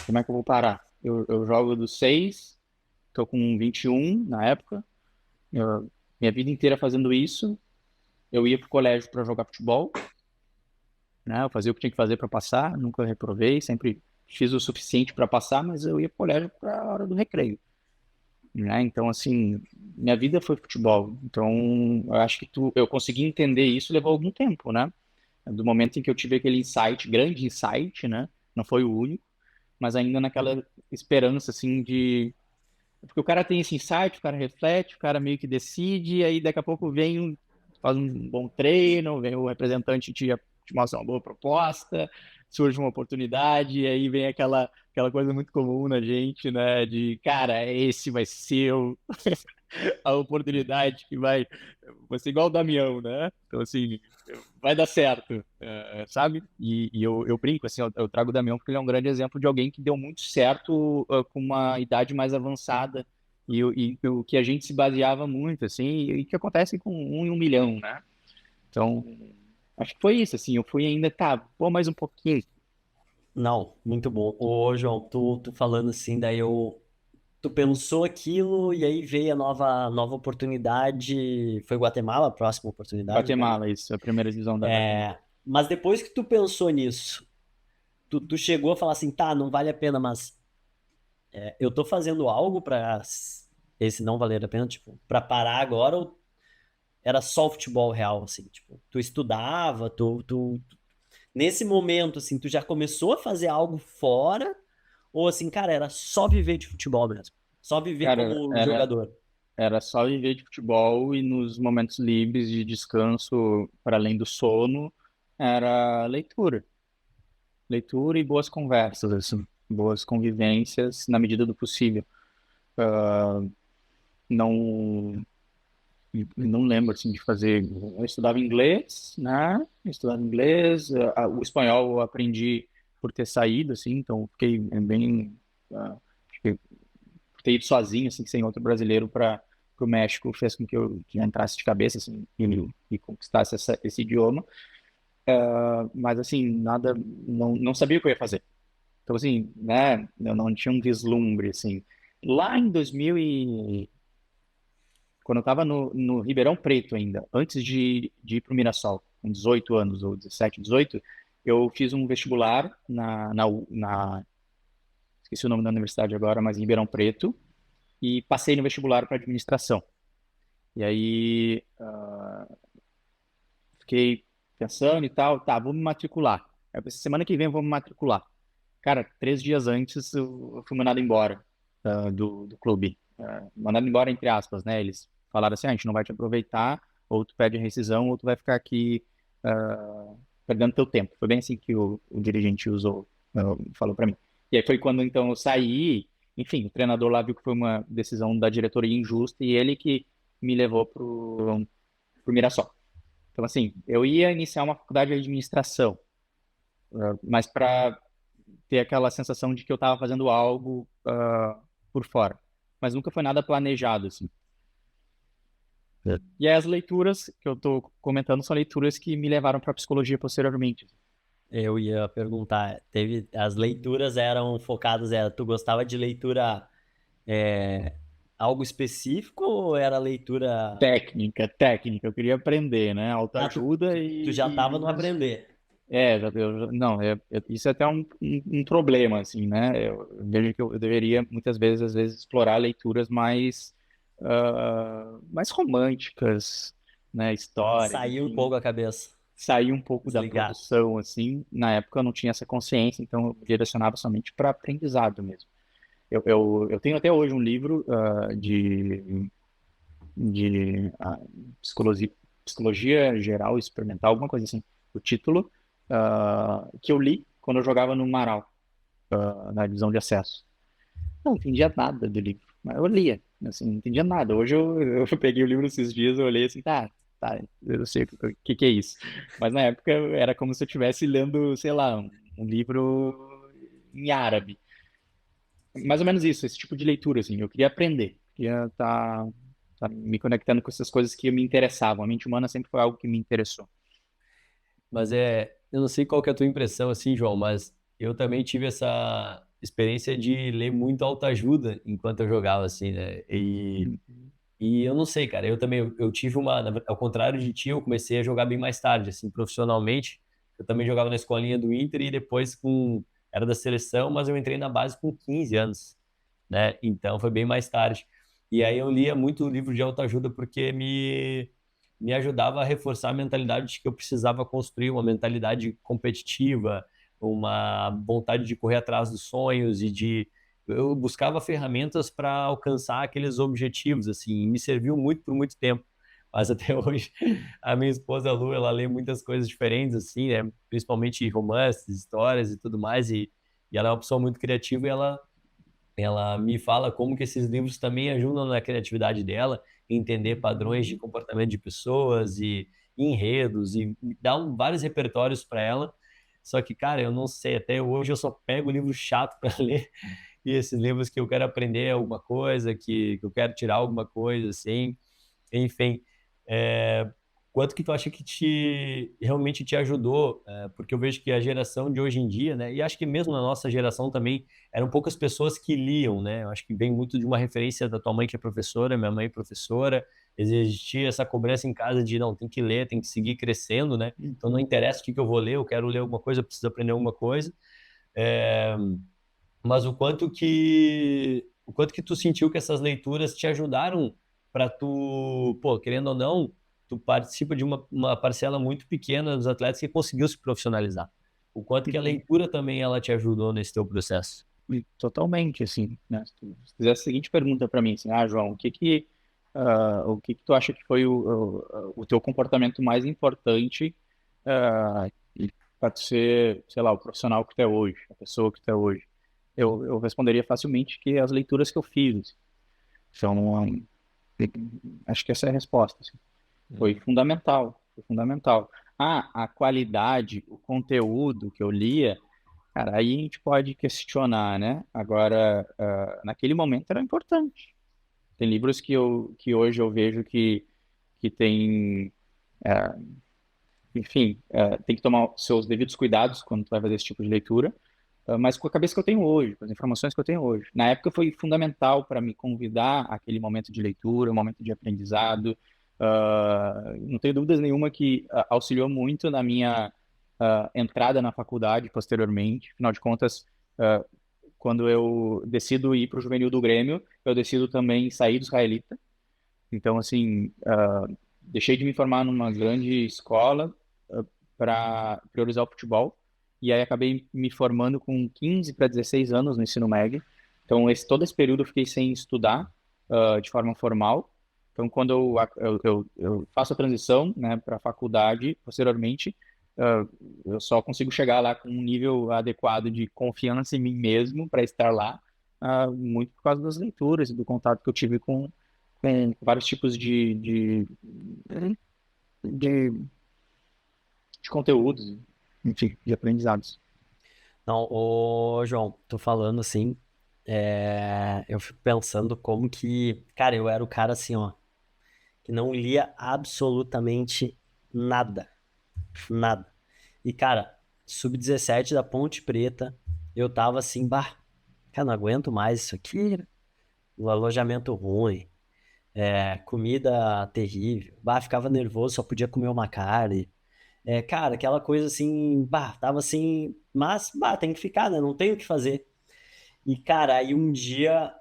Como é que eu vou parar? Eu jogo dos 6, tô com 21 na época. Minha vida inteira fazendo isso. Eu ia pro colégio para jogar futebol, né? Eu fazia o que tinha que fazer para passar, nunca reprovei, sempre fiz o suficiente para passar, mas eu ia pro colégio para a hora do recreio, né? Então, assim, minha vida foi futebol. Então, eu acho que eu consegui entender isso levou algum tempo, né? Do momento em que eu tive aquele insight, grande insight, né? Não foi o único, mas ainda naquela esperança, assim, de... Porque o cara tem esse insight, o cara reflete, o cara meio que decide, e aí daqui a pouco faz um bom treino, vem o representante te mostra uma boa proposta, surge uma oportunidade, e aí vem aquela coisa muito comum na gente, né? De, cara, esse vai ser a oportunidade que vai ser igual o Damião, né? Então, assim, vai dar certo, sabe? E eu brinco, assim, eu trago o Damião porque ele é um grande exemplo de alguém que deu muito certo com uma idade mais avançada e o que a gente se baseava muito, assim, e que acontece com 1 em 1 milhão, né? Então, acho que foi isso, assim, eu fui ainda, tá, pô, mais um pouquinho. Não, muito bom. Ô, João, tu falando assim, tu pensou aquilo e aí veio a nova oportunidade. Foi Guatemala, a próxima oportunidade, né? Guatemala, isso, a primeira divisão da Guatemala. Mas depois que tu pensou nisso, tu chegou a falar assim, tá, não vale a pena, mas eu tô fazendo algo pra esse não valer a pena, tipo, pra parar agora ou era só o futebol real, assim, tipo, tu estudava, nesse momento, assim, tu já começou a fazer algo fora ou assim, cara, era só viver de futebol mesmo? Só viver Cara, como era, jogador? era só viver de futebol e nos momentos livres de descanso, para além do sono, era leitura. Leitura e boas conversas, assim, boas convivências na medida do possível. Ah, não, não lembro, assim, de fazer... Eu estudava inglês, né? Eu estudava inglês, o espanhol eu aprendi por ter saído, assim, então fiquei bem... acho que ter ido sozinho, assim, sem outro brasileiro para o México, fez com que eu que entrasse de cabeça, assim, e conquistasse esse idioma. Mas, assim, nada, não sabia o que eu ia fazer. Então, assim, né, eu não tinha um vislumbre, assim. Lá em 2000 quando eu estava no Ribeirão Preto ainda, antes de ir para o Mirassol, com 18 anos, ou 17, 18, eu fiz um vestibular esqueci o nome da universidade agora, mas em Ribeirão Preto, e passei no vestibular para administração. E aí, fiquei pensando e tal, tá, vou me matricular. Aí eu pensei, semana que vem eu vou me matricular. Cara, 3 dias antes eu fui mandado embora do clube. Mandado embora entre aspas, né? Eles falaram assim, a gente não vai te aproveitar, ou tu pede rescisão, ou tu vai ficar aqui perdendo teu tempo. Foi bem assim que o dirigente falou para mim. E aí foi quando então eu saí, enfim, o treinador lá viu que foi uma decisão da diretoria injusta e ele que me levou pro Mirassol. Então, assim, eu ia iniciar uma faculdade de administração, mas para ter aquela sensação de que eu estava fazendo algo por fora. Mas nunca foi nada planejado, assim. É. E aí as leituras que eu estou comentando são leituras que me levaram para a psicologia posteriormente. Eu ia perguntar, as leituras eram focadas, tu gostava de leitura é, algo específico ou era leitura... Técnica, eu queria aprender, né? Ah, Autoajuda tu já tava no aprender. não, isso é até um problema, assim, né? Eu vejo que eu deveria, muitas vezes, às vezes, explorar leituras mais românticas, né? Histórias, Saiu um enfim, pouco a cabeça, sair um pouco da desligar. produção, assim. Na época eu não tinha essa consciência, então eu direcionava somente para aprendizado mesmo. Eu tenho até hoje um livro de psicologia geral experimental, alguma coisa assim, o título, que eu li quando eu jogava no Marau, na divisão de acesso. Não entendia nada do livro, mas eu lia, assim, não entendia nada. Hoje eu peguei o livro esses dias, eu olhei assim, tá, eu sei o que é isso. Mas na época era como se eu estivesse lendo, sei lá, um livro em árabe. Mais ou menos isso, esse tipo de leitura, assim, eu queria aprender, queria tá me conectando com essas coisas que me interessavam. A mente humana sempre foi algo que me interessou. Mas eu não sei qual que é a tua impressão, assim, João, mas eu também tive essa experiência de ler muito autoajuda enquanto eu jogava, assim, né? E eu não sei, cara, eu também, eu tive ao contrário de ti, eu comecei a jogar bem mais tarde, assim, profissionalmente. Eu também jogava na escolinha do Inter e depois era da seleção, mas eu entrei na base com 15 anos, né? Então foi bem mais tarde. E aí eu lia muito livro de autoajuda porque me ajudava a reforçar a mentalidade de que eu precisava construir uma mentalidade competitiva, uma vontade de correr atrás dos sonhos e de eu buscava ferramentas para alcançar aqueles objetivos, assim, e me serviu muito por muito tempo. Mas até hoje, a minha esposa Lu, ela lê muitas coisas diferentes, assim, né? Principalmente romances, histórias e tudo mais, e ela é uma pessoa muito criativa e ela me fala como que esses livros também ajudam na criatividade dela, entender padrões de comportamento de pessoas e enredos, e dá vários repertórios para ela. Só que, cara, eu não sei, até hoje eu só pego livro chato para ler e esses livros que eu quero aprender alguma coisa, que eu quero tirar alguma coisa, assim. Enfim, quanto que tu acha que realmente te ajudou? Porque eu vejo que a geração de hoje em dia, né? E acho que mesmo na nossa geração também, eram poucas pessoas que liam, né? Eu acho que vem muito de uma referência da tua mãe que é professora, minha mãe é professora, existia essa cobrança em casa de, não, tem que ler, tem que seguir crescendo, né? Então não interessa o que que eu vou ler, eu quero ler alguma coisa, eu preciso aprender alguma coisa. É, mas o quanto que tu sentiu que essas leituras te ajudaram para tu, pô, querendo ou não, tu participa de uma parcela muito pequena dos atletas que conseguiu se profissionalizar. O quanto que a leitura também ela te ajudou nesse teu processo. Totalmente, assim, né? Se tu fizer a seguinte pergunta para mim, assim, João, o que que tu acha que foi o teu comportamento mais importante para tu ser, sei lá, o profissional que tu é hoje, a pessoa que tu é hoje? Eu responderia facilmente que as leituras que eu fiz. Então, acho que essa é a resposta, assim. Foi fundamental, foi fundamental. Ah, a qualidade, o conteúdo que eu lia, cara, aí a gente pode questionar, né? Agora, naquele momento era importante. Tem livros que hoje eu vejo que tem, é, enfim, tem que tomar seus devidos cuidados quando tu vai fazer esse tipo de leitura, mas com a cabeça que eu tenho hoje, com as informações que eu tenho hoje. Na época foi fundamental para me convidar àquele momento de leitura, um momento de aprendizado. Não tenho dúvidas nenhuma que auxiliou muito na minha entrada na faculdade posteriormente. Afinal de contas, ah, quando eu decido ir para o juvenil do Grêmio, eu decido também sair do Israelita. Então, assim, deixei de me formar numa grande escola para priorizar o futebol. E aí acabei me formando com 15 para 16 anos no ensino médio. Então, todo esse período eu fiquei sem estudar de forma formal. Então, quando eu faço a transição, né, para a faculdade, posteriormente, eu só consigo chegar lá com um nível adequado de confiança em mim mesmo para estar lá, muito por causa das leituras e do contato que eu tive com vários tipos de, de conteúdos, enfim, de aprendizados. Não, ô João, tô falando assim, eu fico pensando como que, cara, eu era o cara assim, ó, que não lia absolutamente nada, nada. E, cara, sub-17 da Ponte Preta, eu tava assim, bah, cara, não aguento mais isso aqui, o alojamento ruim, comida terrível, bah, ficava nervoso, só podia comer uma carne. Cara, aquela coisa assim, bah, tava assim, mas, bah, tem que ficar, né? Não tem o que fazer. E, cara, aí um dia,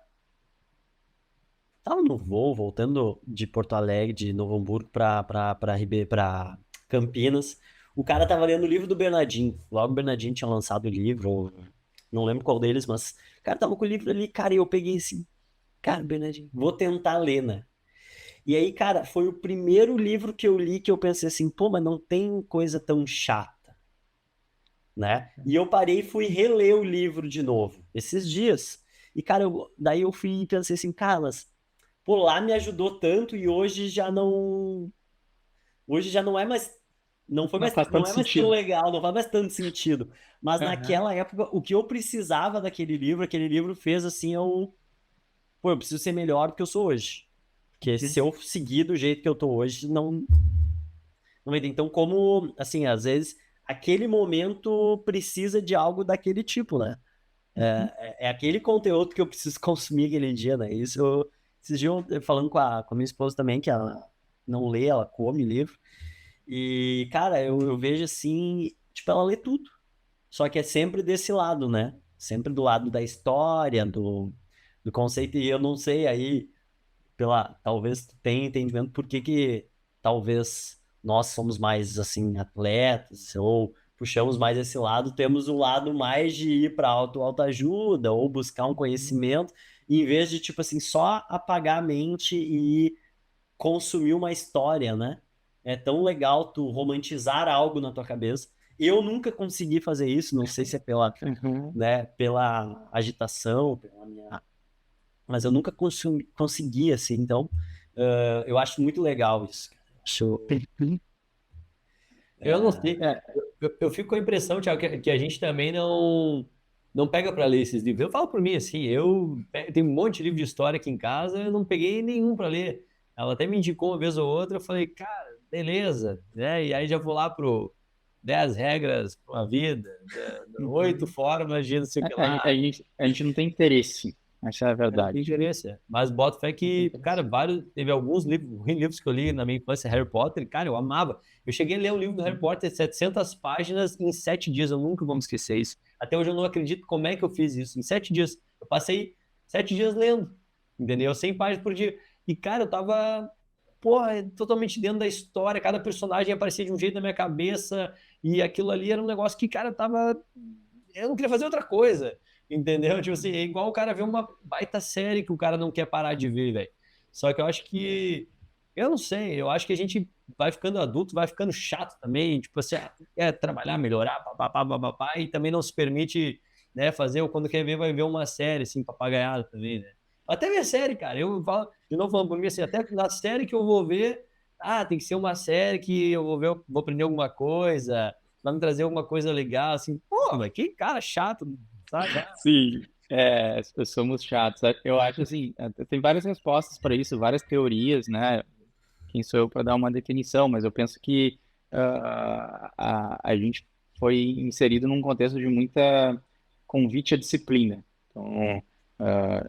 tava no voo, voltando de Porto Alegre, de Novo Hamburgo pra Campinas. O cara tava lendo o livro do Bernardinho. Logo o Bernardinho tinha lançado o livro, ou não lembro qual deles, mas o cara tava com o livro ali, cara, e eu peguei assim, cara, Bernardinho, vou tentar ler, né? E aí, cara, foi o primeiro livro que eu li que eu pensei assim, pô, mas não tem coisa tão chata, né? E eu parei e fui reler o livro de novo, esses dias. E, cara, daí eu fui e pensei assim, cara, mas, pô, lá me ajudou tanto e hoje já não é mais, Não faz não tanto é mais tão sentido. legal, não faz mais tanto sentido. Mas Aham. naquela época, o que eu precisava daquele livro, aquele livro fez assim, pô, eu preciso ser melhor do que eu sou hoje. Porque se eu seguir do jeito que eu tô hoje, não vai ter. Então, como, assim, às vezes, aquele momento precisa de algo daquele tipo, né? É aquele conteúdo que eu preciso consumir aquele dia, né? Isso, esses dias falando com a minha esposa também, que ela não lê, ela come livro. E, cara, eu vejo assim, tipo, ela lê tudo. Só que é sempre desse lado, né? Sempre do lado da história, do conceito. E eu não sei aí, talvez tu tenha entendimento por que talvez nós somos mais, assim, atletas, ou puxamos mais esse lado, temos um lado mais de ir para autoajuda, ou buscar um conhecimento, em vez de, tipo assim, só apagar a mente e consumir uma história, né? É tão legal tu romantizar algo na tua cabeça. Eu nunca consegui fazer isso, não sei se é Uhum. pela agitação, mas eu nunca consegui, assim, então eu acho muito legal isso, cara. Acho, Eu não sei. É, Eu fico com a impressão, Thiago, que a gente também não pega para ler esses livros. Eu falo por mim, assim, tenho um monte de livro de história aqui em casa, eu não peguei nenhum para ler. Ela até me indicou uma vez ou outra, eu falei, cara, beleza, né? E aí já vou lá pro 10 regras para uma vida, 8 uhum. formas de não sei o que lá. A gente não tem interesse, essa é a Eu não tenho verdade. interesse. Mas boto fé Não tem que, cara, interesse. teve alguns livros que eu li na minha infância, Harry Potter, e, cara, eu amava. Eu cheguei a ler o livro do Harry Potter, 700 páginas em 7 dias, eu nunca vou me esquecer isso. Até hoje eu não acredito como é que eu fiz isso. Em 7 dias, eu passei 7 dias lendo, entendeu? 100 páginas por dia. E, cara, eu tava, porra, totalmente dentro da história, cada personagem aparecia de um jeito na minha cabeça, e aquilo ali era um negócio que, cara, eu não queria fazer outra coisa. Entendeu? Tipo assim, é igual o cara ver uma baita série que o cara não quer parar de ver, velho. Só que eu acho que. Eu não sei, eu acho que a gente vai ficando adulto, vai ficando chato também, tipo assim, quer trabalhar, melhorar, papapá, papapá, e também não se permite, né, fazer, ou quando quer ver, vai ver uma série, assim, papagaiada também, né? Até ver série, cara, eu falo, de novo falando por mim, assim, até na série que eu vou ver, tem que ser uma série que eu vou ver, vou aprender alguma coisa, vai me trazer alguma coisa legal, assim, pô, mas que cara chato, sabe? Sim, somos chatos. Eu acho assim, tem várias respostas para isso, várias teorias, né? Quem sou eu para dar uma definição, mas eu penso que a gente foi inserido num contexto de muita convite à disciplina. Então, ah,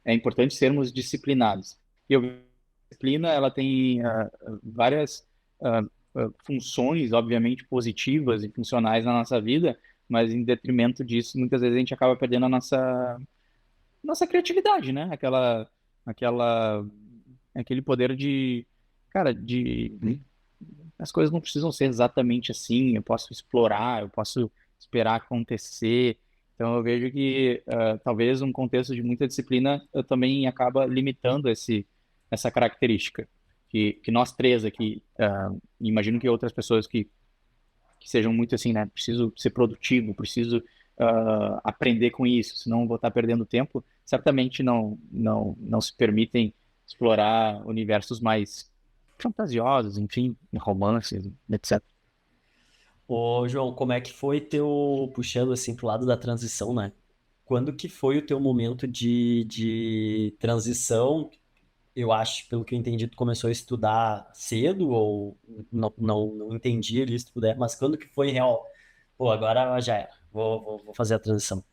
é importante sermos disciplinados. E eu vejo que a disciplina, ela tem várias funções, obviamente, positivas e funcionais na nossa vida, mas em detrimento disso, muitas vezes a gente acaba perdendo a nossa criatividade, né? Aquela, aquele poder de, cara, as coisas não precisam ser exatamente assim, eu posso explorar, eu posso esperar acontecer. Então eu vejo que talvez um contexto de muita disciplina também acaba limitando essa característica. Que nós três aqui, imagino que outras pessoas que sejam muito assim, né? Preciso ser produtivo, preciso aprender com isso, senão vou estar perdendo tempo. Certamente não se permitem explorar universos mais fantasiosos, enfim, romances, etc. Ô, João, como é que foi puxando assim pro lado da transição, né? Quando que foi o teu momento de transição? Eu acho, pelo que eu entendi, tu começou a estudar cedo ou não entendi ali se tu puder, mas quando que foi real? Pô, agora já era, vou fazer a transição.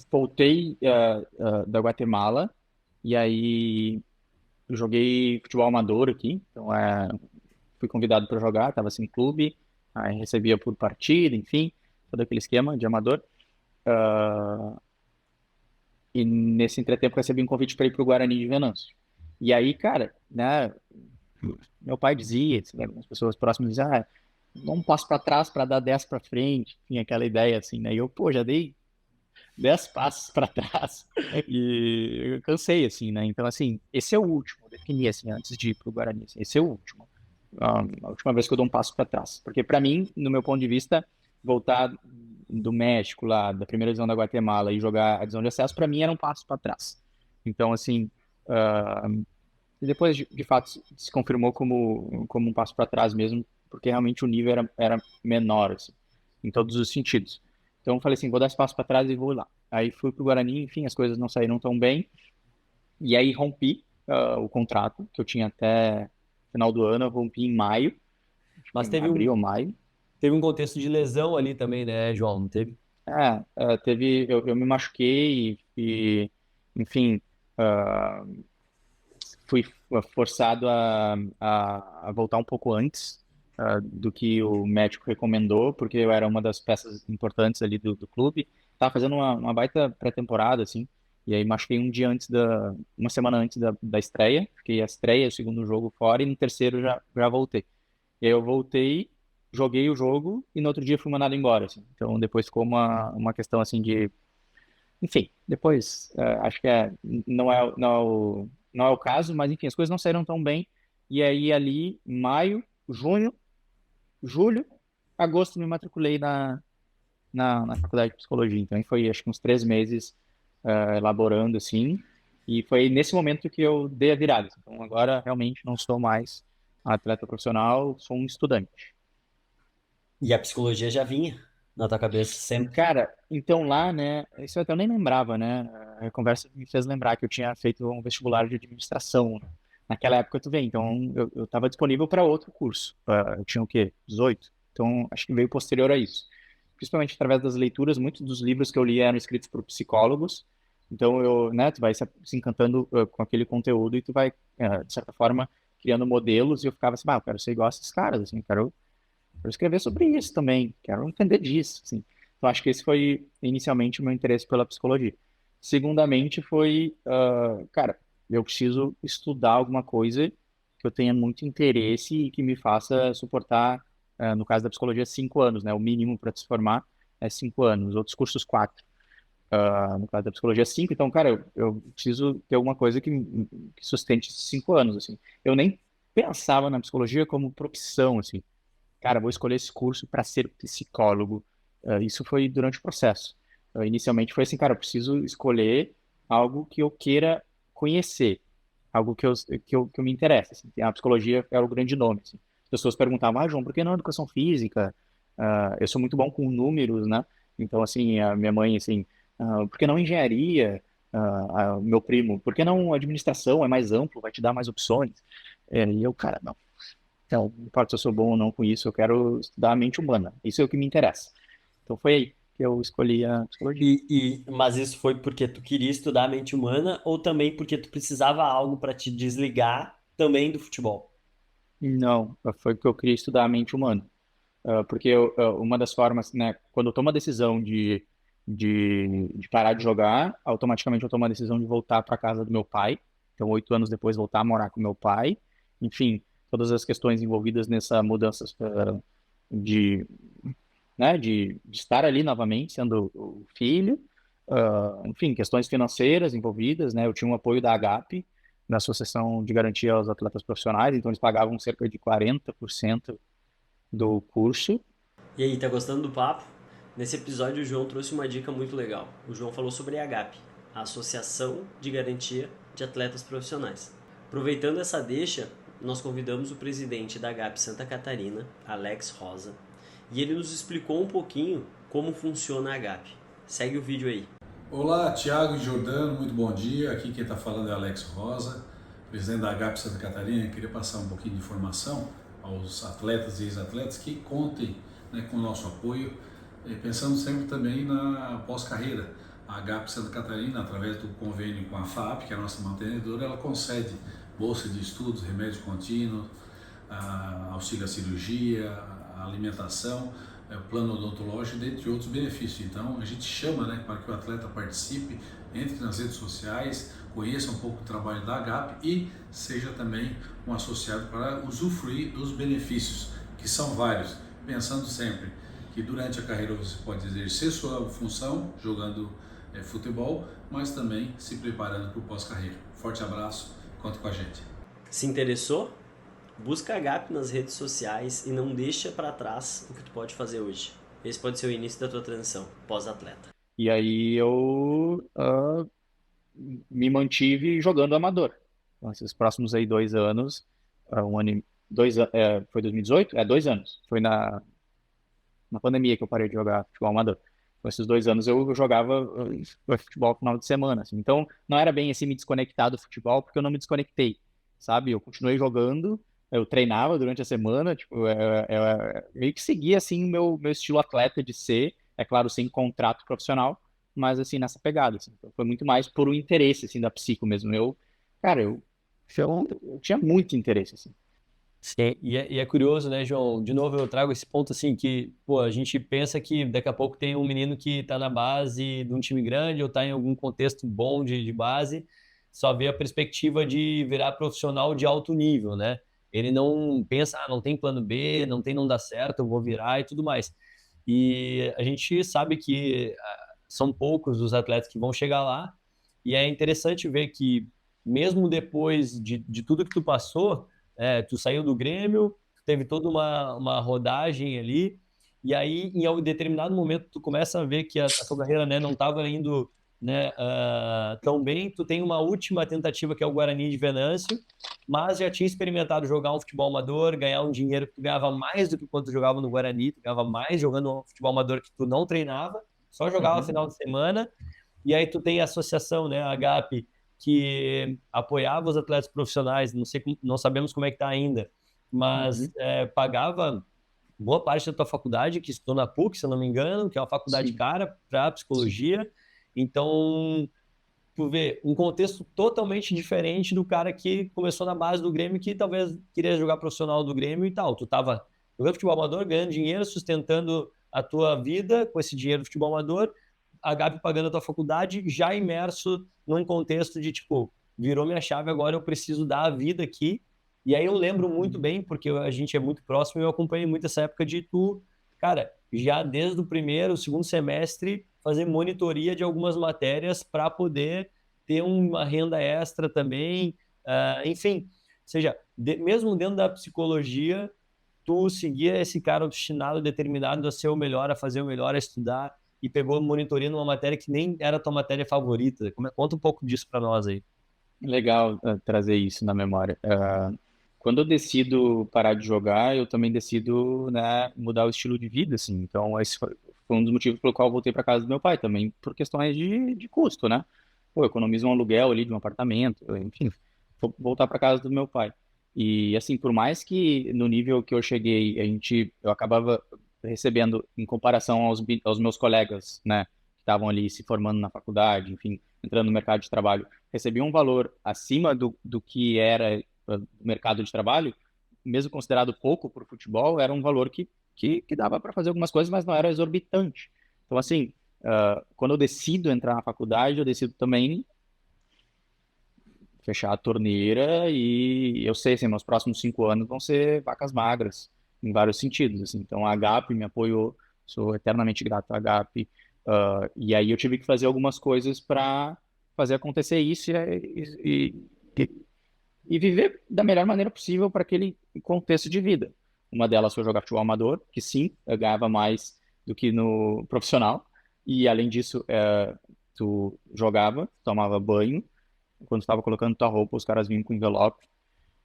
Voltei da Guatemala e aí eu joguei futebol amador aqui, então fui convidado para jogar, estava sem clube, aí recebia por partida, enfim, todo aquele esquema de amador. Ah, e nesse entretempo recebi um convite para ir para o Guarani de Venâncio. E aí, cara, né, meu pai dizia, né, algumas pessoas próximas diziam, dá um passo para trás para dar 10 para frente, tinha aquela ideia assim, né? E eu, pô, já dei 10 passos para trás e eu cansei, assim, né? Então, assim, esse é o último, eu defini, assim, antes de ir pro Guarani, assim, esse é o último. A última vez que eu dou um passo para trás. Porque, para mim, no meu ponto de vista, voltar do México, lá, da primeira divisão da Guatemala e jogar a divisão de acesso, para mim, era um passo para trás. Então, assim, e depois, de fato, se confirmou como um passo para trás mesmo, porque realmente o nível era menor, assim, em todos os sentidos. Então, eu falei assim, vou dar esse passo para trás e vou lá. Aí fui pro Guarani, enfim, as coisas não saíram tão bem. E aí rompi o contrato, que eu tinha até final do ano, eu rompi em maio, acho que Mas em abril ou maio. teve um contexto de lesão ali também, né, João? Não teve? Eu me machuquei enfim, ah, fui forçado a voltar um pouco antes do que o médico recomendou, porque eu era uma das peças importantes ali do clube. Tava fazendo uma baita pré-temporada, assim, e aí machuquei uma semana antes da estreia, fiquei a estreia, o segundo jogo fora, e no terceiro já voltei. E aí eu voltei, joguei o jogo, e no outro dia fui mandado embora, assim. Então depois ficou uma questão, assim, de enfim, depois, acho que não é o caso, mas enfim, as coisas não saíram tão bem. E aí, ali, maio, junho, julho, agosto, me matriculei na faculdade de psicologia. Então, aí foi, acho que uns 3 meses elaborando, assim. E foi nesse momento que eu dei a virada. Então, agora, realmente, não sou mais atleta profissional, sou um estudante. E a psicologia já vinha na tua cabeça sempre. Cara, então lá, né, isso eu até nem lembrava, né, a conversa me fez lembrar que eu tinha feito um vestibular de administração naquela época, tu vê, então eu estava disponível para outro curso. Eu tinha o quê? 18? Então acho que veio posterior a isso. Principalmente através das leituras, muitos dos livros que eu li eram escritos por psicólogos, então né, tu vai se encantando com aquele conteúdo e tu vai, de certa forma, criando modelos e eu ficava assim, eu quero ser igual a esses caras, assim, quero escrever sobre isso também, quero entender disso, assim. Então, acho que esse foi inicialmente o meu interesse pela psicologia. Segundamente foi, cara, eu preciso estudar alguma coisa que eu tenha muito interesse e que me faça suportar, no caso da psicologia, 5 anos, né? O mínimo para se formar é 5 anos, outros cursos 4. No caso da psicologia, 5. Então, cara, eu preciso ter alguma coisa que sustente esses 5 anos, assim. Eu nem pensava na psicologia como profissão, assim. Cara, vou escolher esse curso para ser psicólogo. Isso foi durante o processo. Inicialmente foi assim, cara, eu preciso escolher algo que eu queira conhecer, algo que eu me interessa. Assim. A psicologia era o grande nome. Assim. As pessoas perguntavam, João, por que não educação física? Eu sou muito bom com números, né? Então, assim, a minha mãe, assim, por que não engenharia? Meu primo, por que não administração? É mais amplo, vai te dar mais opções. E eu, cara, não. Então, não importa se eu sou bom ou não com isso, eu quero estudar a mente humana. Isso é o que me interessa. Então foi aí que eu escolhi a psicologia. Mas isso foi porque tu queria estudar a mente humana ou também porque tu precisava algo para te desligar também do futebol? Não, foi porque eu queria estudar a mente humana. Porque uma das formas, né, quando eu tomo a decisão de parar de jogar, automaticamente eu tomo a decisão de voltar para casa do meu pai. Então, 8 anos depois, voltar a morar com meu pai. Enfim, todas as questões envolvidas nessa mudança de, de estar ali novamente, sendo o filho. Enfim, questões financeiras envolvidas, né? Eu tinha um apoio da AGAP, da Associação de Garantia aos Atletas Profissionais, então eles pagavam cerca de 40% do curso. E aí, tá gostando do papo? Nesse episódio o João trouxe uma dica muito legal. O João falou sobre a AGAP, a Associação de Garantia de Atletas Profissionais. Aproveitando essa deixa, nós convidamos o presidente da AGAP Santa Catarina, Alex Rosa, e ele nos explicou um pouquinho como funciona a AGAP. Segue o vídeo aí. Olá, Thiago e Jordano, muito bom dia. Aqui quem está falando é Alex Rosa, presidente da AGAP Santa Catarina. Eu queria passar um pouquinho de informação aos atletas e ex-atletas que contem, né, com o nosso apoio, pensando sempre também na pós-carreira. A AGAP Santa Catarina, através do convênio com a FAP, que é a nossa mantenedora, ela concede bolsa de estudos, remédio contínuo, auxílio à cirurgia, à alimentação, plano odontológico, dentre outros benefícios. Então, a gente chama, né, para que o atleta participe, entre nas redes sociais, conheça um pouco o trabalho da AGAP e seja também um associado para usufruir dos benefícios, que são vários, pensando sempre que durante a carreira você pode exercer sua função jogando futebol, mas também se preparando para o pós-carreira. Forte abraço, conte com a gente. Se interessou? Busca a AGAP nas redes sociais e não deixa para trás o que tu pode fazer hoje. Esse pode ser o início da tua transição pós-atleta. E aí eu me mantive jogando amador. Então, esses próximos aí 2 anos, foi 2018? 2 anos. Foi na pandemia que eu parei de jogar futebol amador. Com esses 2 anos eu jogava futebol no final de semana. Assim. Então não era bem assim me desconectar do futebol, porque eu não me desconectei, sabe? Eu continuei jogando, eu treinava durante a semana, tipo, meio que seguia assim meu estilo atleta de ser, é claro, sem contrato profissional, mas assim nessa pegada. Assim. Então, foi muito mais por um interesse assim da psico mesmo. Cara, eu tinha muito interesse assim. Sim, e é curioso, né, João? De novo, eu trago esse ponto assim que, pô, a gente pensa que daqui a pouco tem um menino que tá na base de um time grande ou tá em algum contexto bom de base, só vê a perspectiva de virar profissional de alto nível, né? Ele não pensa, não tem plano B, não dá certo, eu vou virar e tudo mais. E a gente sabe que são poucos os atletas que vão chegar lá, e é interessante ver que, mesmo depois de tudo que tu passou, tu saiu do Grêmio, teve toda uma rodagem ali, e aí em um determinado momento tu começa a ver que a tua carreira, né, não estava indo, né, tão bem, tu tem uma última tentativa que é o Guarani de Venâncio, mas já tinha experimentado jogar um futebol amador, ganhar um dinheiro que tu ganhava mais do que quando tu jogava no Guarani, tu ganhava mais jogando um futebol amador que tu não treinava, só jogava final de semana, e aí tu tem a associação, né, a AGAP, que apoiava os atletas profissionais, não sabemos como é que está ainda, mas pagava boa parte da tua faculdade, que estou na PUC, se eu não me engano, que é uma faculdade cara para psicologia. Então, tu vê um contexto totalmente diferente do cara que começou na base do Grêmio, que talvez queria jogar profissional do Grêmio e tal. Tu tava jogando futebol amador, ganhando dinheiro, sustentando a tua vida com esse dinheiro do futebol amador, a Gabi pagando a tua faculdade, já imerso num contexto de, tipo, virou minha chave, agora eu preciso dar a vida aqui. E aí eu lembro muito bem, porque a gente é muito próximo, e eu acompanhei muito essa época de tu, cara, já desde o primeiro, segundo semestre, fazer monitoria de algumas matérias para poder ter uma renda extra também. Enfim, ou seja, mesmo dentro da psicologia, tu seguia esse cara obstinado, determinado a ser o melhor, a fazer o melhor, a estudar, e pegou monitoria numa matéria que nem era a tua matéria favorita. Conta um pouco disso para nós aí. Legal trazer isso na memória. Quando eu decido parar de jogar, eu também decido, né, mudar o estilo de vida, assim. Então, esse foi um dos motivos pelo qual eu voltei para casa do meu pai, também por questões de custo, né? Pô, eu economizo um aluguel ali de um apartamento, enfim, vou voltar para casa do meu pai. E, assim, por mais que no nível que eu cheguei, eu acabava recebendo, em comparação aos meus colegas, né, que estavam ali se formando na faculdade, enfim, entrando no mercado de trabalho, recebia um valor acima do que era do mercado de trabalho, mesmo considerado pouco para o futebol, era um valor que dava para fazer algumas coisas, mas não era exorbitante. Então, assim, quando eu decido entrar na faculdade, eu decido também fechar a torneira e eu sei, assim, meus próximos 5 anos vão ser vacas magras, em vários sentidos, assim. Então, a Agape me apoiou, sou eternamente grato à Agape, e aí eu tive que fazer algumas coisas para fazer acontecer isso e viver da melhor maneira possível para aquele contexto de vida. Uma delas foi jogar futebol amador, que sim, eu ganhava mais do que no profissional, e além disso, tu jogava, tomava banho, quando estava colocando tua roupa, os caras vinham com envelope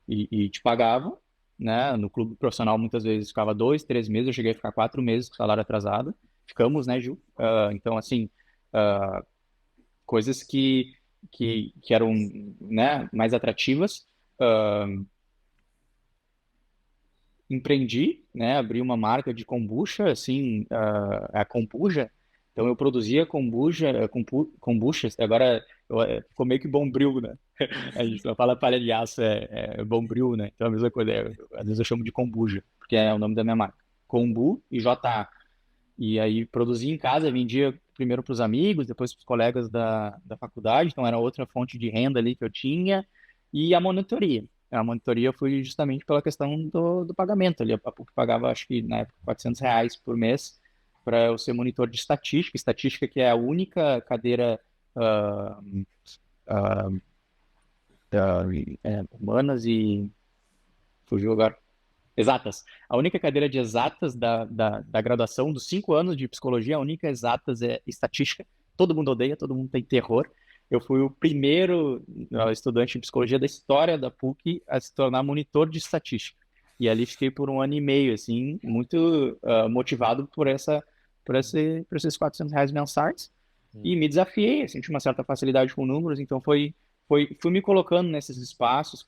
e te pagavam, né? No clube profissional, muitas vezes ficava 2, 3 meses, eu cheguei a ficar 4 meses com salário atrasado. Ficamos, né, Gil? Então, assim, ah, coisas que eram, né, mais atrativas. Ah, Empreendi, né, abri uma marca de kombucha, assim, a Kombucha. Então eu produzia kombuchas, agora ficou meio que Bombril, né? A gente não fala palha de aço, é Bombril, né? Então é a mesma coisa, às vezes eu chamo de kombucha, porque é o nome da minha marca. Kombu e JA. E aí produzia em casa, vendia primeiro para os amigos, depois para os colegas da faculdade, então era outra fonte de renda ali que eu tinha, e a monitoria. A monitoria foi justamente pela questão do pagamento ali. A PUC pagava, acho que na época, R$ 400 por mês para eu ser monitor de estatística. Estatística que é a única cadeira ah, ah, humanas e... Fugiu agora. Exatas. A única cadeira de exatas da graduação, dos 5 anos de psicologia, a única exatas é estatística. Todo mundo odeia, todo mundo tem terror. Eu fui o primeiro estudante de psicologia da história da PUC a se tornar monitor de estatística. E ali fiquei por 1 ano e meio, assim, muito motivado por esses R$ 400 mensais. E me desafiei, assim, tinha uma certa facilidade com números, então fui me colocando nesses espaços,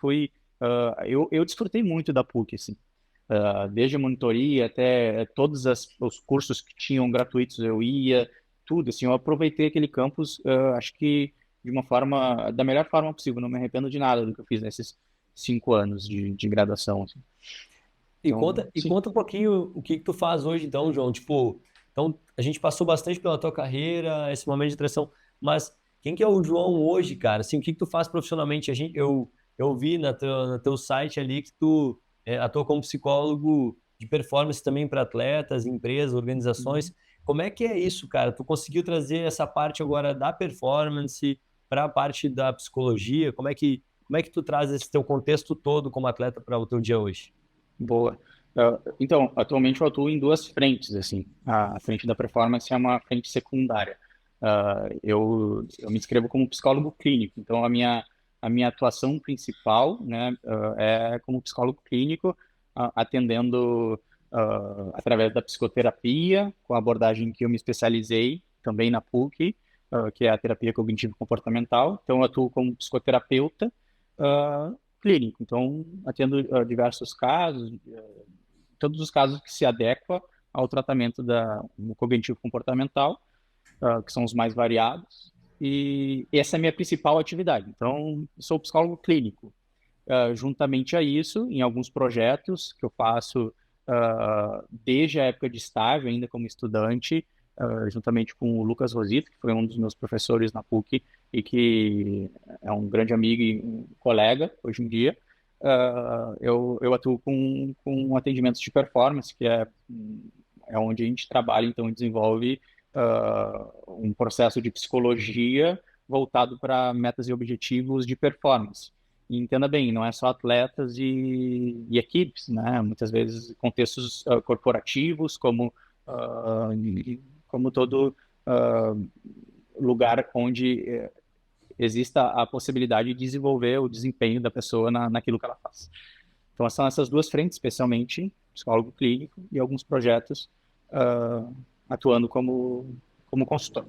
eu desfrutei muito da PUC, assim. Desde a monitoria até todos os cursos que tinham gratuitos eu ia, tudo, assim, eu aproveitei aquele campus, acho que da melhor forma possível, não me arrependo de nada do que eu fiz nesses 5 anos de graduação, assim. E Então, conta, e sim. conta um pouquinho o que que tu faz hoje, então, João. Tipo, então, a gente passou bastante pela tua carreira, esse momento de transição, mas quem que é o João hoje, cara? Assim, o que que tu faz profissionalmente? Eu vi no teu site ali que tu atua como psicólogo de performance também para atletas, empresas, organizações. Como é que é isso, cara? Tu conseguiu trazer essa parte agora da performance para a parte da psicologia? Como é que tu traz esse teu contexto todo como atleta para o teu dia hoje? Boa. Então, atualmente eu atuo em duas frentes, assim. A frente da performance é uma frente secundária. Eu me inscrevo como psicólogo clínico, então a minha atuação principal, né, é como psicólogo clínico, atendendo através da psicoterapia, com a abordagem que eu me especializei, também na PUC, que é a terapia cognitivo-comportamental. Então, eu atuo como psicoterapeuta, clínico. Então, atendo diversos casos, todos os casos que se adequam ao tratamento do cognitivo comportamental, que são os mais variados. E essa é a minha principal atividade. Então, sou psicólogo clínico. Juntamente a isso, em alguns projetos que eu faço desde a época de estágio, ainda como estudante, juntamente com o Lucas Rosito, que foi um dos meus professores na PUC e que é um grande amigo e um colega hoje em dia. Eu atuo com atendimentos de performance, que é onde a gente trabalha, então, e desenvolve um processo de psicologia voltado para metas e objetivos de performance. E entenda bem, não é só atletas e equipes, né? Muitas vezes contextos corporativos, como todo ah, lugar onde exista a possibilidade de desenvolver o desempenho da pessoa naquilo que ela faz. Então, são essas duas frentes, especialmente psicólogo clínico e alguns projetos ah, atuando como consultor.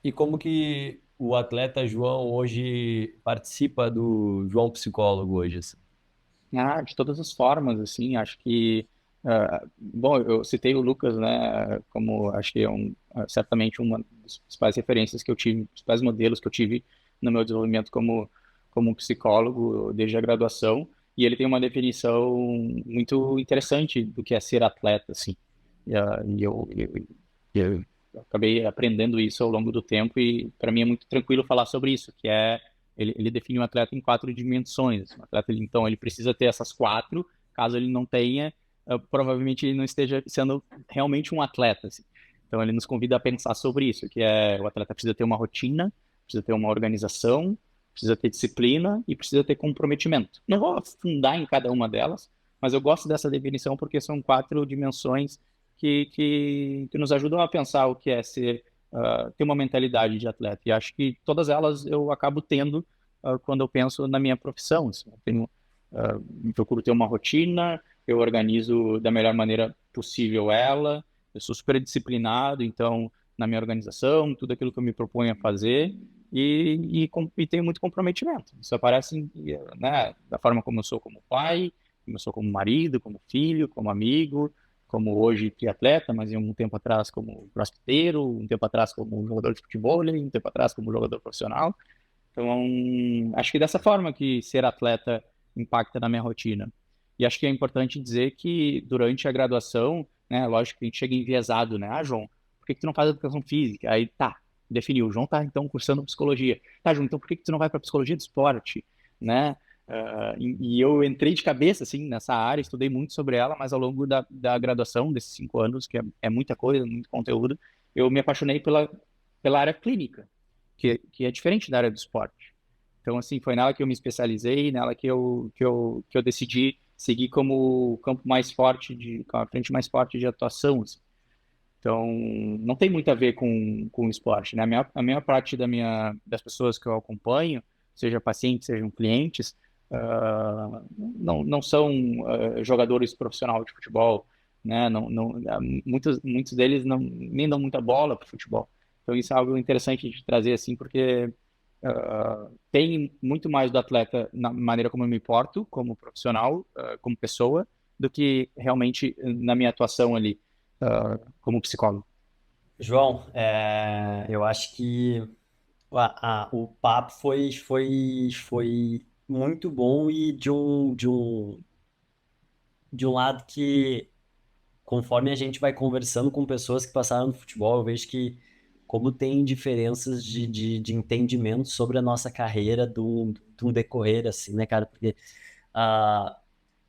E como que o atleta João hoje participa do João Psicólogo hoje, assim? De todas as formas, assim, acho que, bom, eu citei o Lucas, né, como acho que é certamente uma das principais referências que eu tive, principais modelos que eu tive no meu desenvolvimento como psicólogo desde a graduação, e ele tem uma definição muito interessante do que é ser atleta, assim, e eu acabei aprendendo isso ao longo do tempo, e para mim é muito tranquilo falar sobre isso, que é ele define um atleta em 4 dimensões. Um atleta, então, ele precisa ter essas 4. Caso ele não tenha, provavelmente ele não esteja sendo realmente um atleta, assim. Então, ele nos convida a pensar sobre isso, que é o atleta precisa ter uma rotina, precisa ter uma organização, precisa ter disciplina e precisa ter comprometimento. Não vou afundar em cada uma delas, mas eu gosto dessa definição porque são 4 dimensões que nos ajudam a pensar o que é ter uma mentalidade de atleta. E acho que todas elas eu acabo tendo quando eu penso na minha profissão. Assim. Eu procuro ter uma rotina, eu organizo da melhor maneira possível ela, eu sou super disciplinado, então, na minha organização, tudo aquilo que eu me proponho a fazer, e tenho muito comprometimento. Isso aparece, né, da forma como eu sou como pai, como eu sou como marido, como filho, como amigo, como hoje triatleta, mas em um tempo atrás como crossfiteiro, um tempo atrás como jogador de futebol, um tempo atrás como jogador profissional. Então, acho que dessa forma que ser atleta impacta na minha rotina. E acho que é importante dizer que durante a graduação, né, lógico que a gente chega enviesado, né? João, por que tu não faz educação física? Aí tá, definiu. O João tá então cursando psicologia. Tá, João, então por que tu não vai para psicologia do esporte, né? E eu entrei de cabeça, assim, nessa área, estudei muito sobre ela, mas ao longo da graduação, desses 5 anos, que é muita coisa, muito conteúdo, eu me apaixonei pela área clínica, que é diferente da área do esporte. Então, assim, foi nela que eu me especializei, nela que eu decidi seguir como campo mais forte, com a frente mais forte de atuação, assim. Então, não tem muito a ver com o esporte, né? A maior parte das pessoas que eu acompanho, seja pacientes, sejam clientes, não são jogadores profissionais de futebol, né? Muitos deles nem dão muita bola para futebol. Então, isso é algo interessante de trazer, assim, porque tem muito mais do atleta na maneira como eu me porto, como profissional, como pessoa, do que realmente na minha atuação ali, como psicólogo. João, eu acho que o papo foi muito bom e de um lado que, conforme a gente vai conversando com pessoas que passaram no futebol, eu vejo que como tem diferenças de entendimento sobre a nossa carreira do decorrer, assim, né, cara? Porque ah,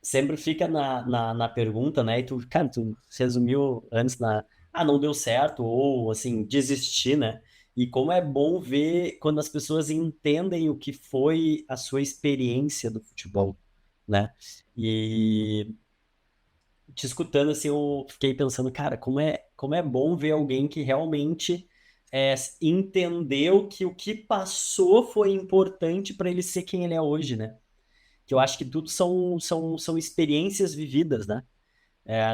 sempre fica na pergunta, né? E tu, cara, tu se resumiu antes não deu certo, ou assim, desistir, né? E como é bom ver quando as pessoas entendem o que foi a sua experiência do futebol, né? E te escutando assim, eu fiquei pensando, cara, como é bom ver alguém que realmente entendeu que o que passou foi importante para ele ser quem ele é hoje, né? Que eu acho que tudo são experiências vividas, né?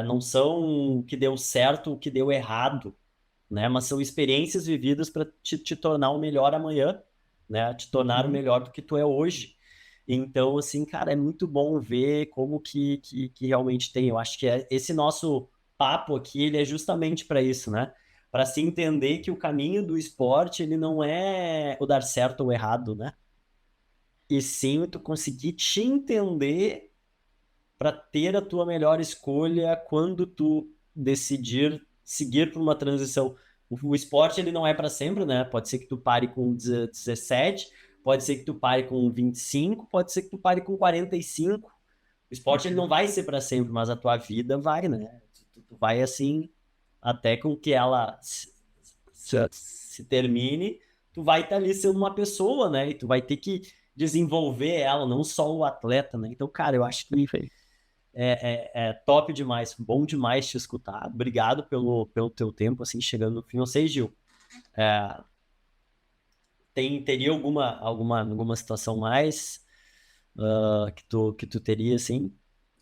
Não são o que deu certo, o que deu errado, né? Mas são experiências vividas para te tornar o melhor amanhã, né? Te tornar o Uhum. melhor do que tu é hoje. Então, assim, cara, é muito bom ver como que realmente tem. Eu acho que esse nosso papo aqui, ele é justamente para isso, né? Para se entender que o caminho do esporte, ele não é o dar certo ou errado, né? E sim tu conseguir te entender para ter a tua melhor escolha quando tu decidir seguir por uma transição. O esporte ele não é para sempre, né? Pode ser que tu pare com 17, pode ser que tu pare com 25, pode ser que tu pare com 45. O esporte ele não vai ser para sempre, mas a tua vida vai, né? Tu vai assim até com que ela se termine, tu vai estar ali sendo uma pessoa, né? E tu vai ter que desenvolver ela, não só o atleta, né? Então, cara, eu acho que é top demais, bom demais te escutar. Obrigado pelo teu tempo, assim, chegando no fim. Não sei, Gil, é, teria alguma situação mais que tu teria, assim?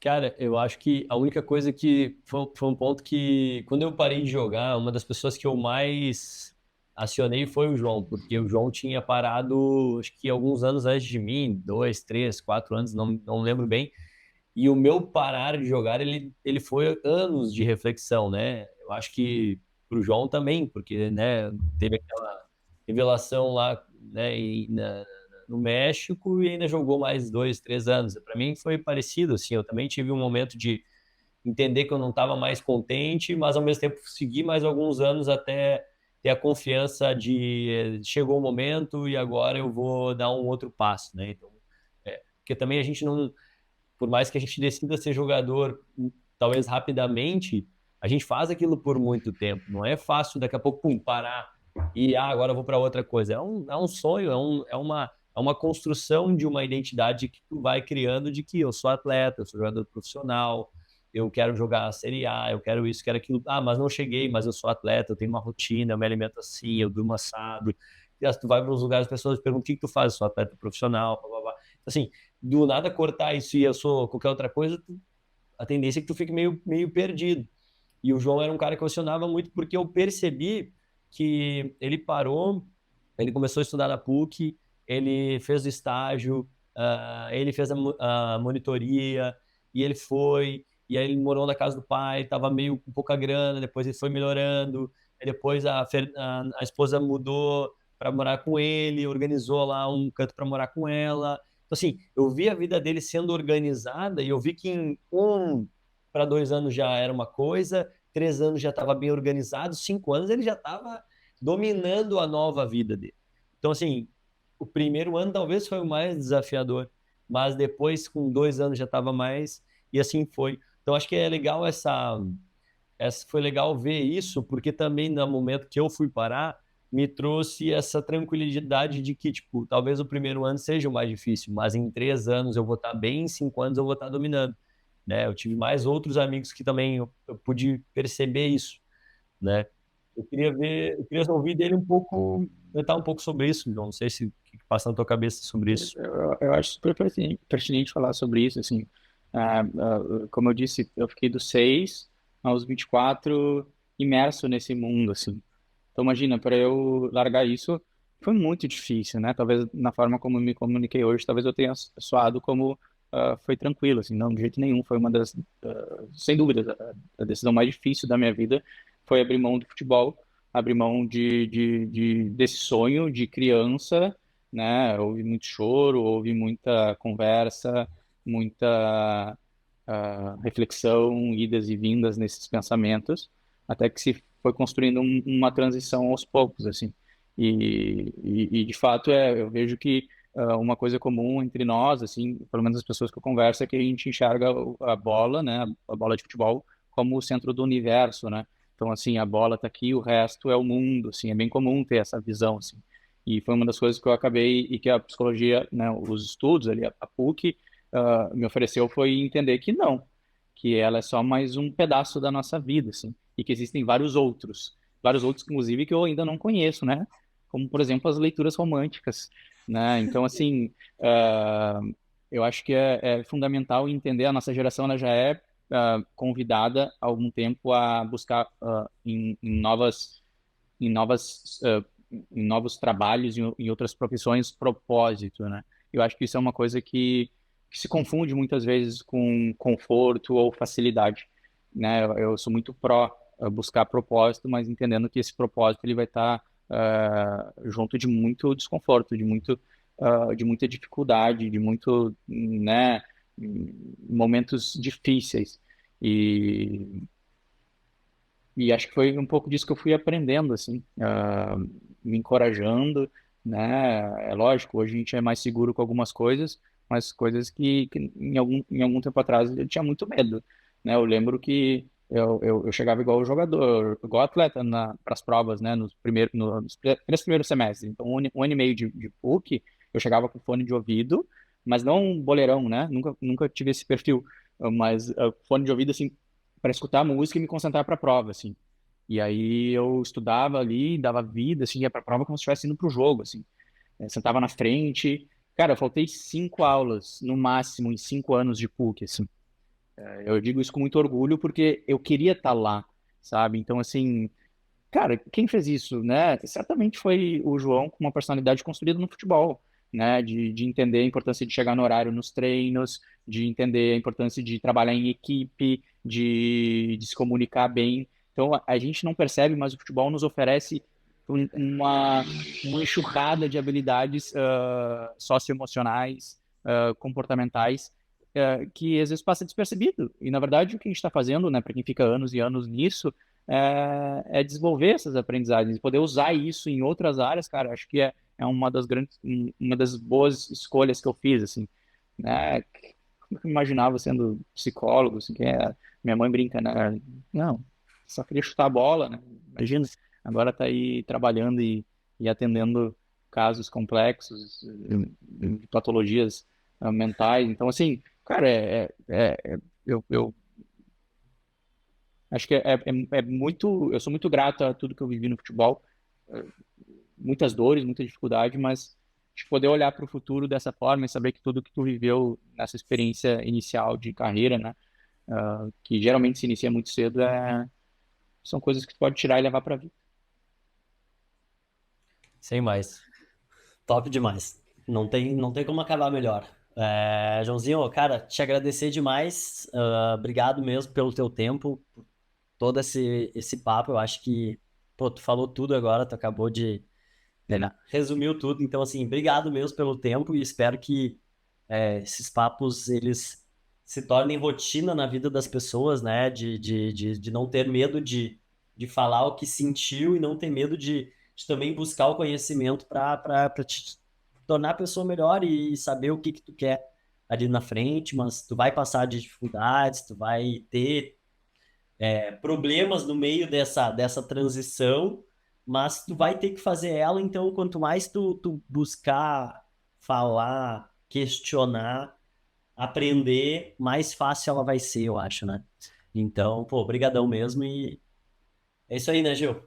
Cara, eu acho que a única coisa que foi um ponto que, quando eu parei de jogar, uma das pessoas que eu mais acionei foi o João, porque o João tinha parado, acho que alguns anos antes de mim, 2, 3, 4 anos, não lembro bem. E o meu parar de jogar, ele foi anos de reflexão, né? Eu acho que pro João também, porque, né, teve aquela revelação lá, né, no México e ainda jogou mais 2, 3 anos. Para mim foi parecido, assim, eu também tive um momento de entender que eu não estava mais contente, mas ao mesmo tempo segui mais alguns anos até ter a confiança de chegou o momento e agora eu vou dar um outro passo, né? Então, porque também a gente não, por mais que a gente decida ser jogador, talvez rapidamente, a gente faz aquilo por muito tempo. Não é fácil daqui a pouco, pum, parar e agora eu vou para outra coisa. É um sonho, é uma construção de uma identidade que tu vai criando de que eu sou atleta, eu sou jogador profissional, eu quero jogar a Série A, eu quero isso, quero aquilo. Ah, mas não cheguei, mas eu sou atleta, eu tenho uma rotina, eu me alimento assim, eu durmo assado. E aí, tu vai para os lugares, as pessoas perguntam o que tu faz, eu sou atleta profissional, blá, blá, blá. Assim, do nada cortar isso e eu sou qualquer outra coisa, a tendência é que tu fique meio perdido. E o João era um cara que questionava muito porque eu percebi que ele parou, ele começou a estudar na PUC, ele fez o estágio, ele fez a monitoria, e ele foi, e aí ele morou na casa do pai, estava meio com pouca grana, depois ele foi melhorando, e depois a esposa mudou para morar com ele, organizou lá um canto para morar com ela. Então, assim, eu vi a vida dele sendo organizada e eu vi que em 1 para 2 anos já era uma coisa, 3 anos já estava bem organizado, 5 anos ele já estava dominando a nova vida dele. Então, assim, o primeiro ano talvez foi o mais desafiador, mas depois, com 2 anos, já estava mais, e assim foi. Então, acho que é legal foi legal ver isso, porque também no momento que eu fui parar, me trouxe essa tranquilidade de que, tipo, talvez o primeiro ano seja o mais difícil, mas em 3 anos eu vou estar bem, em 5 anos eu vou estar dominando, né? Eu tive mais outros amigos que também eu pude perceber isso, né? Eu queria ouvir dele um pouco, comentar um pouco sobre isso, João. Não sei se o que passa na tua cabeça sobre isso. Eu acho super pertinente falar sobre isso, assim. Como eu disse, eu fiquei dos 6 aos 24 imerso nesse mundo, assim. Então, imagina, para eu largar isso foi muito difícil, né? Talvez na forma como eu me comuniquei hoje, talvez eu tenha soado como foi tranquilo, assim, não, de jeito nenhum. Foi uma das, sem dúvida, a decisão mais difícil da minha vida foi abrir mão do futebol, abrir mão desse sonho de criança, né? Houve muito choro, houve muita conversa, muita reflexão, idas e vindas nesses pensamentos, até que se foi construindo uma transição aos poucos, assim. De fato, eu vejo que uma coisa comum entre nós, assim, pelo menos as pessoas que eu converso, é que a gente enxerga a bola, né, a bola de futebol, como o centro do universo, né? Então, assim, a bola está aqui, o resto é o mundo, assim, é bem comum ter essa visão, assim. E foi uma das coisas que eu acabei, e que a psicologia, né, os estudos ali, a PUC, me ofereceu foi entender que não, que ela é só mais um pedaço da nossa vida, assim, e que existem vários outros, inclusive, que eu ainda não conheço, né? Como, por exemplo, as leituras românticas, né? Então, assim, eu acho que é fundamental entender, a nossa geração, ela já é convidada há algum tempo a buscar em novas, em novos trabalhos, em outras profissões, propósito, né? Eu acho que isso é uma coisa que se confunde muitas vezes com conforto ou facilidade, né? Eu sou muito pró buscar propósito, mas entendendo que esse propósito ele vai estar junto de muito desconforto, de muita dificuldade, de muito, né, momentos difíceis. E, e acho que foi um pouco disso que eu fui aprendendo, assim, me encorajando, né? É lógico, hoje a gente é mais seguro com algumas coisas, mas coisas que em algum tempo atrás eu tinha muito medo, né? Eu lembro que eu chegava igual jogador, igual atleta para as provas, né? Nos 3 primeiros semestres. Então, um ano e meio de PUC, eu chegava com fone de ouvido, mas não um boleirão, né? Nunca tive esse perfil, mas fone de ouvido, assim, para escutar a música e me concentrar para a prova, assim. E aí eu estudava ali, dava vida, assim, ia para a prova como se estivesse indo para o jogo, assim. Sentava na frente. Cara, eu faltei 5 aulas, no máximo, em 5 anos de PUC, assim. Eu digo isso com muito orgulho porque eu queria estar lá, sabe? Então, assim, cara, quem fez isso, né? Certamente foi o João com uma personalidade construída no futebol, né? De entender a importância de chegar no horário nos treinos, de entender a importância de trabalhar em equipe, de se comunicar bem. Então, a gente não percebe, mas o futebol nos oferece uma enxurrada de habilidades socioemocionais, comportamentais, que às vezes passa despercebido. E, na verdade, o que a gente está fazendo, né, para quem fica anos e anos nisso, é desenvolver essas aprendizagens, poder usar isso em outras áreas, cara, acho que é uma das boas escolhas que eu fiz, assim, né? Como eu imaginava sendo psicólogo, assim, minha mãe brinca, né? Não, só queria chutar a bola, né? Imagina, agora tá aí trabalhando e atendendo casos complexos, patologias mentais, então, assim, cara, eu acho que é muito. Eu sou muito grato a tudo que eu vivi no futebol. eh, Muitas dores, muita dificuldade, mas de poder olhar para o futuro dessa forma e saber que tudo que tu viveu nessa experiência inicial de carreira, né, que geralmente se inicia muito cedo, são coisas que tu pode tirar e levar para a vida. Sem mais. Top demais. Não tem como acabar melhor. Joãozinho, cara, te agradecer demais. Obrigado mesmo pelo teu tempo, por todo esse papo. Eu acho que, pô, tu falou tudo agora, tu acabou de resumiu tudo. Então, assim, obrigado mesmo pelo tempo e espero que esses papos, eles se tornem rotina na vida das pessoas, né? De não ter medo de falar o que sentiu e não ter medo de também buscar o conhecimento para te tornar a pessoa melhor e saber o que tu quer ali na frente, mas tu vai passar de dificuldades, tu vai ter problemas no meio dessa transição, mas tu vai ter que fazer ela, então quanto mais tu buscar, falar, questionar, aprender, mais fácil ela vai ser, eu acho, né? Então, pô, brigadão mesmo e é isso aí, né, Gil?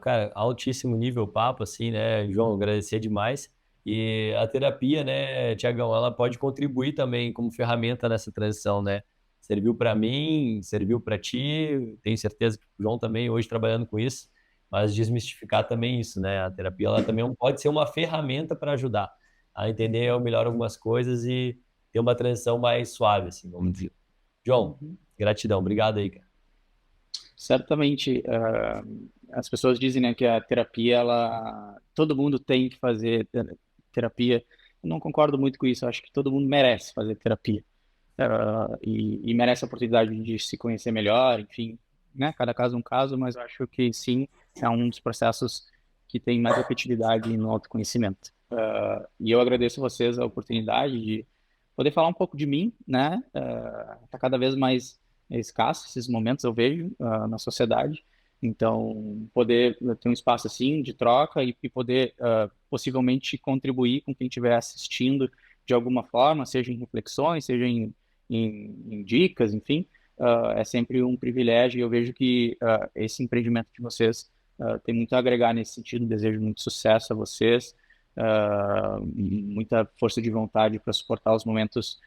Cara, altíssimo nível papo, assim, né, João, agradecer demais. E a terapia, né, Tiagão, ela pode contribuir também como ferramenta nessa transição, né? Serviu para mim, serviu para ti, tenho certeza que o João também hoje trabalhando com isso, mas desmistificar também isso, né? A terapia, ela também pode ser uma ferramenta para ajudar a entender melhor algumas coisas e ter uma transição mais suave, assim, vamos dizer. João, gratidão, obrigado aí, cara. Certamente, as pessoas dizem, né, que a terapia, todo mundo tem que fazer terapia. Eu não concordo muito com isso. Eu acho que todo mundo merece fazer terapia. E merece a oportunidade de se conhecer melhor, enfim, né? Cada caso é um caso, mas eu acho que sim, é um dos processos que tem mais efetividade no autoconhecimento. E eu agradeço a vocês a oportunidade de poder falar um pouco de mim, né? Tá cada vez mais escasso esses momentos, eu vejo, na sociedade. Então, poder ter um espaço assim de troca e poder possivelmente contribuir com quem estiver assistindo de alguma forma, seja em reflexões, seja em dicas, enfim, é sempre um privilégio e eu vejo que esse empreendimento de vocês tem muito a agregar nesse sentido. Desejo muito sucesso a vocês, muita força de vontade para suportar os momentos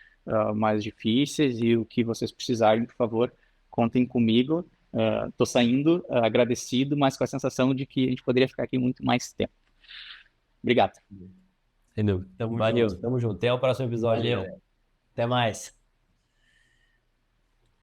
mais difíceis e o que vocês precisarem, por favor, contem comigo. Estou saindo agradecido, mas com a sensação de que a gente poderia ficar aqui muito mais tempo. Obrigado. Sem dúvida. Tamo Valeu, junto. tamo junto. Até o próximo episódio. Valeu. Até mais.